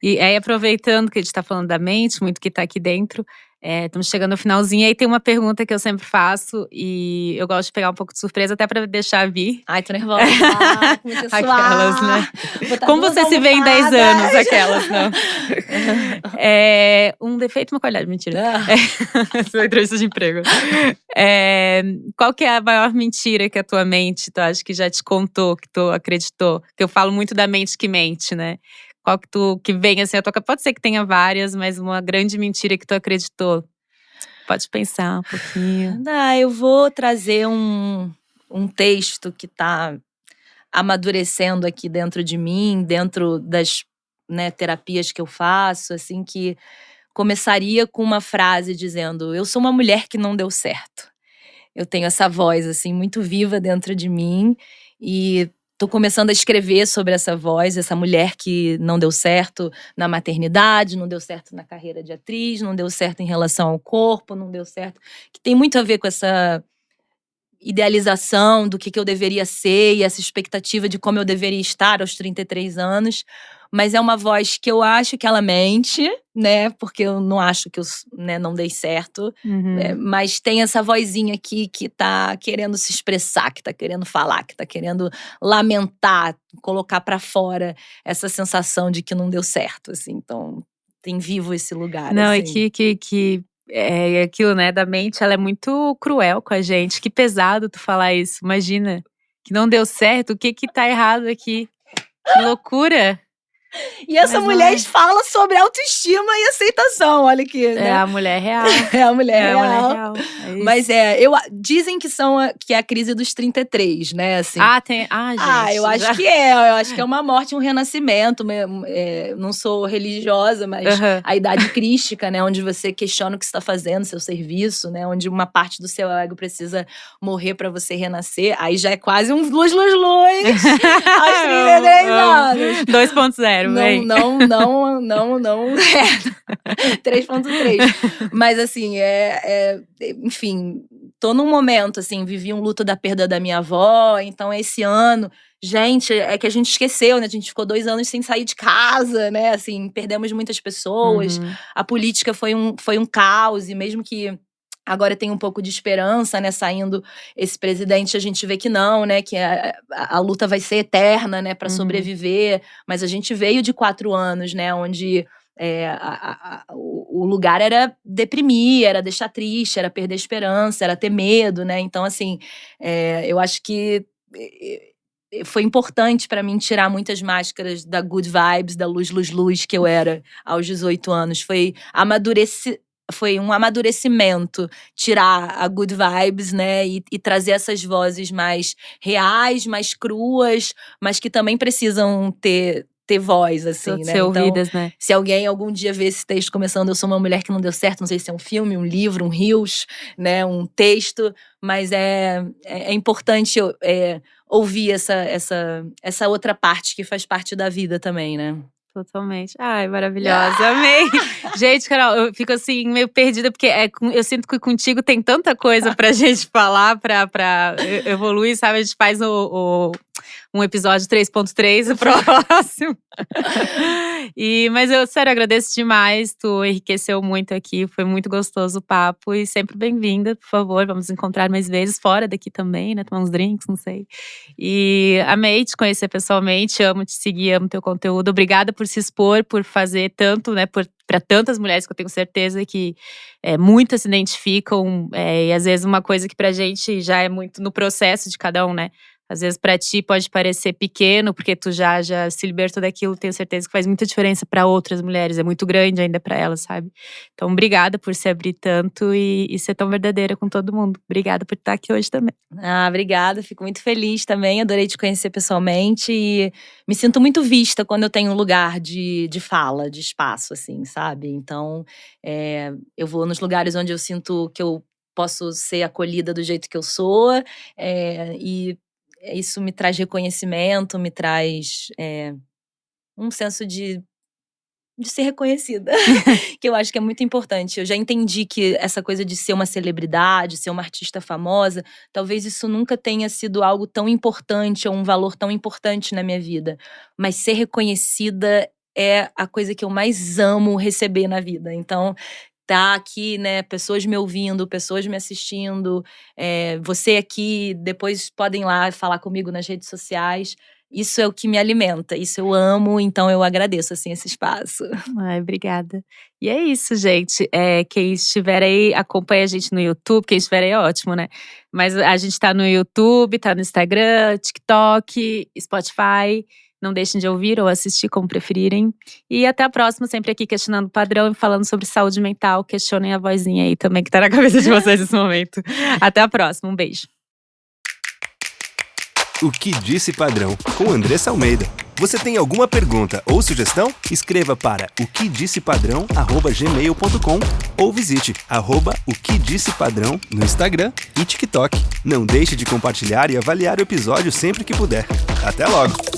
E aí, aproveitando que a gente tá falando da mente, muito que tá aqui dentro, estamos chegando no finalzinho. Aí tem uma pergunta que eu sempre faço e eu gosto de pegar um pouco de surpresa até pra deixar vir. Ai, tô nervosa. Comecei a suar. Aquelas, né? Como você se vê em 10 anos? Aquelas, não. Um defeito, uma qualidade. Mentira. Sua entrevista de emprego. Qual que é a maior mentira que a tua mente, tu acha que já te contou, que tu acreditou? Que eu falo muito da mente que mente, né? Qual que vem assim, pode ser que tenha várias, mas uma grande mentira que tu acreditou. Pode pensar um pouquinho. Eu vou trazer um texto que tá amadurecendo aqui dentro de mim, dentro das terapias que eu faço, assim, que começaria com uma frase dizendo: eu sou uma mulher que não deu certo. Eu tenho essa voz, assim, muito viva dentro de mim e tô começando a escrever sobre essa voz, essa mulher que não deu certo na maternidade, não deu certo na carreira de atriz, não deu certo em relação ao corpo, não deu certo… Que tem muito a ver com essa idealização do que eu deveria ser e essa expectativa de como eu deveria estar aos 33 anos. Mas é uma voz que eu acho que ela mente, né? Porque eu não acho que eu não dei certo. Mas tem essa vozinha aqui que tá querendo se expressar, que tá querendo falar, que tá querendo lamentar, colocar pra fora essa sensação de que não deu certo, assim. Então, tem vivo esse lugar, não, assim. E é aquilo, né, da mente, ela é muito cruel com a gente. Que pesado tu falar isso. Imagina, que não deu certo, o que tá errado aqui? Que loucura! E essa mulher fala sobre autoestima e aceitação, olha aqui, né? É a mulher real. É a mulher real. A mulher real. Mas dizem que que é a crise dos 33, né? Assim. Gente. Eu acho que é. Eu acho que é uma morte, um renascimento. Não sou religiosa, mas a idade crística, né? Onde você questiona o que você está fazendo, seu serviço, né? Onde uma parte do seu ego precisa morrer para você renascer. Aí já é quase um luz. Aos 33 anos. 2.0. Não. 3.3. Mas assim, enfim, tô num momento, assim, vivi um luto da perda da minha avó. Então esse ano, gente, é que a gente esqueceu, né? A gente ficou 2 anos sem sair de casa, né? Assim, perdemos muitas pessoas. A política foi um caos. E mesmo que agora tem um pouco de esperança, né? Saindo esse presidente, a gente vê que não, né? Que a luta vai ser eterna, né? Para sobreviver. Mas a gente veio de 4 anos, né? Onde o lugar era deprimir, era deixar triste, era perder esperança, era ter medo, né? Então, assim, eu acho que foi importante para mim tirar muitas máscaras da good vibes, da luz que eu era aos 18 anos. Foi um amadurecimento tirar a good vibes, né? E trazer essas vozes mais reais, mais cruas, mas que também precisam ter voz, assim, né? Ser ouvidas, né? Se alguém algum dia vê esse texto começando, eu sou uma mulher que não deu certo, não sei se é um filme, um livro, um reels, né? Um texto, mas é importante ouvir essa outra parte que faz parte da vida também, né? Totalmente. Ai, maravilhosa. Amei. Gente, Carol, eu fico assim meio perdida, porque eu sinto que contigo tem tanta coisa pra gente falar, pra evoluir, sabe? A gente faz um episódio 3.3, o próximo. Mas eu, sério, agradeço demais. Tu enriqueceu muito aqui, foi muito gostoso o papo. E sempre bem-vinda, por favor, vamos encontrar mais vezes, fora daqui também, né? Tomar uns drinks, não sei. E amei te conhecer pessoalmente, amo te seguir, amo teu conteúdo. Obrigada por se expor, por fazer tanto, né? Para tantas mulheres que eu tenho certeza que muitas se identificam. E às vezes uma coisa que pra gente já é muito no processo de cada um, né? Às vezes pra ti pode parecer pequeno, porque tu já se libertou daquilo. Tenho certeza que faz muita diferença pra outras mulheres. É muito grande ainda pra elas, sabe? Então, obrigada por se abrir tanto e ser tão verdadeira com todo mundo. Obrigada por estar aqui hoje também. Obrigada, fico muito feliz também. Adorei te conhecer pessoalmente e me sinto muito vista quando eu tenho um lugar de fala, de espaço, assim, sabe? Então, eu vou nos lugares onde eu sinto que eu posso ser acolhida do jeito que eu sou, e isso me traz reconhecimento, me traz um senso de ser reconhecida, que eu acho que é muito importante. Eu já entendi que essa coisa de ser uma celebridade, ser uma artista famosa, talvez isso nunca tenha sido algo tão importante ou um valor tão importante na minha vida. Mas ser reconhecida é a coisa que eu mais amo receber na vida. Então, tá aqui, né, pessoas me ouvindo, pessoas me assistindo, você aqui, depois podem ir lá falar comigo nas redes sociais. Isso é o que me alimenta, isso eu amo, então eu agradeço, assim, esse espaço. Ai, obrigada. E é isso, gente. Quem estiver aí, acompanha a gente no YouTube. Quem estiver aí é ótimo, né? Mas a gente tá no YouTube, tá no Instagram, TikTok, Spotify. Não deixem de ouvir ou assistir, como preferirem. E até a próxima, sempre aqui questionando o padrão e falando sobre saúde mental. Questionem a vozinha aí também que tá na cabeça de vocês nesse momento. Até a próxima, um beijo. O Que Disse Padrão, com Andressa Almeida. Você tem alguma pergunta ou sugestão? Escreva para oquedissepadrão@gmail.com ou visite @oquedissepadrão no Instagram e TikTok. Não deixe de compartilhar e avaliar o episódio sempre que puder. Até logo!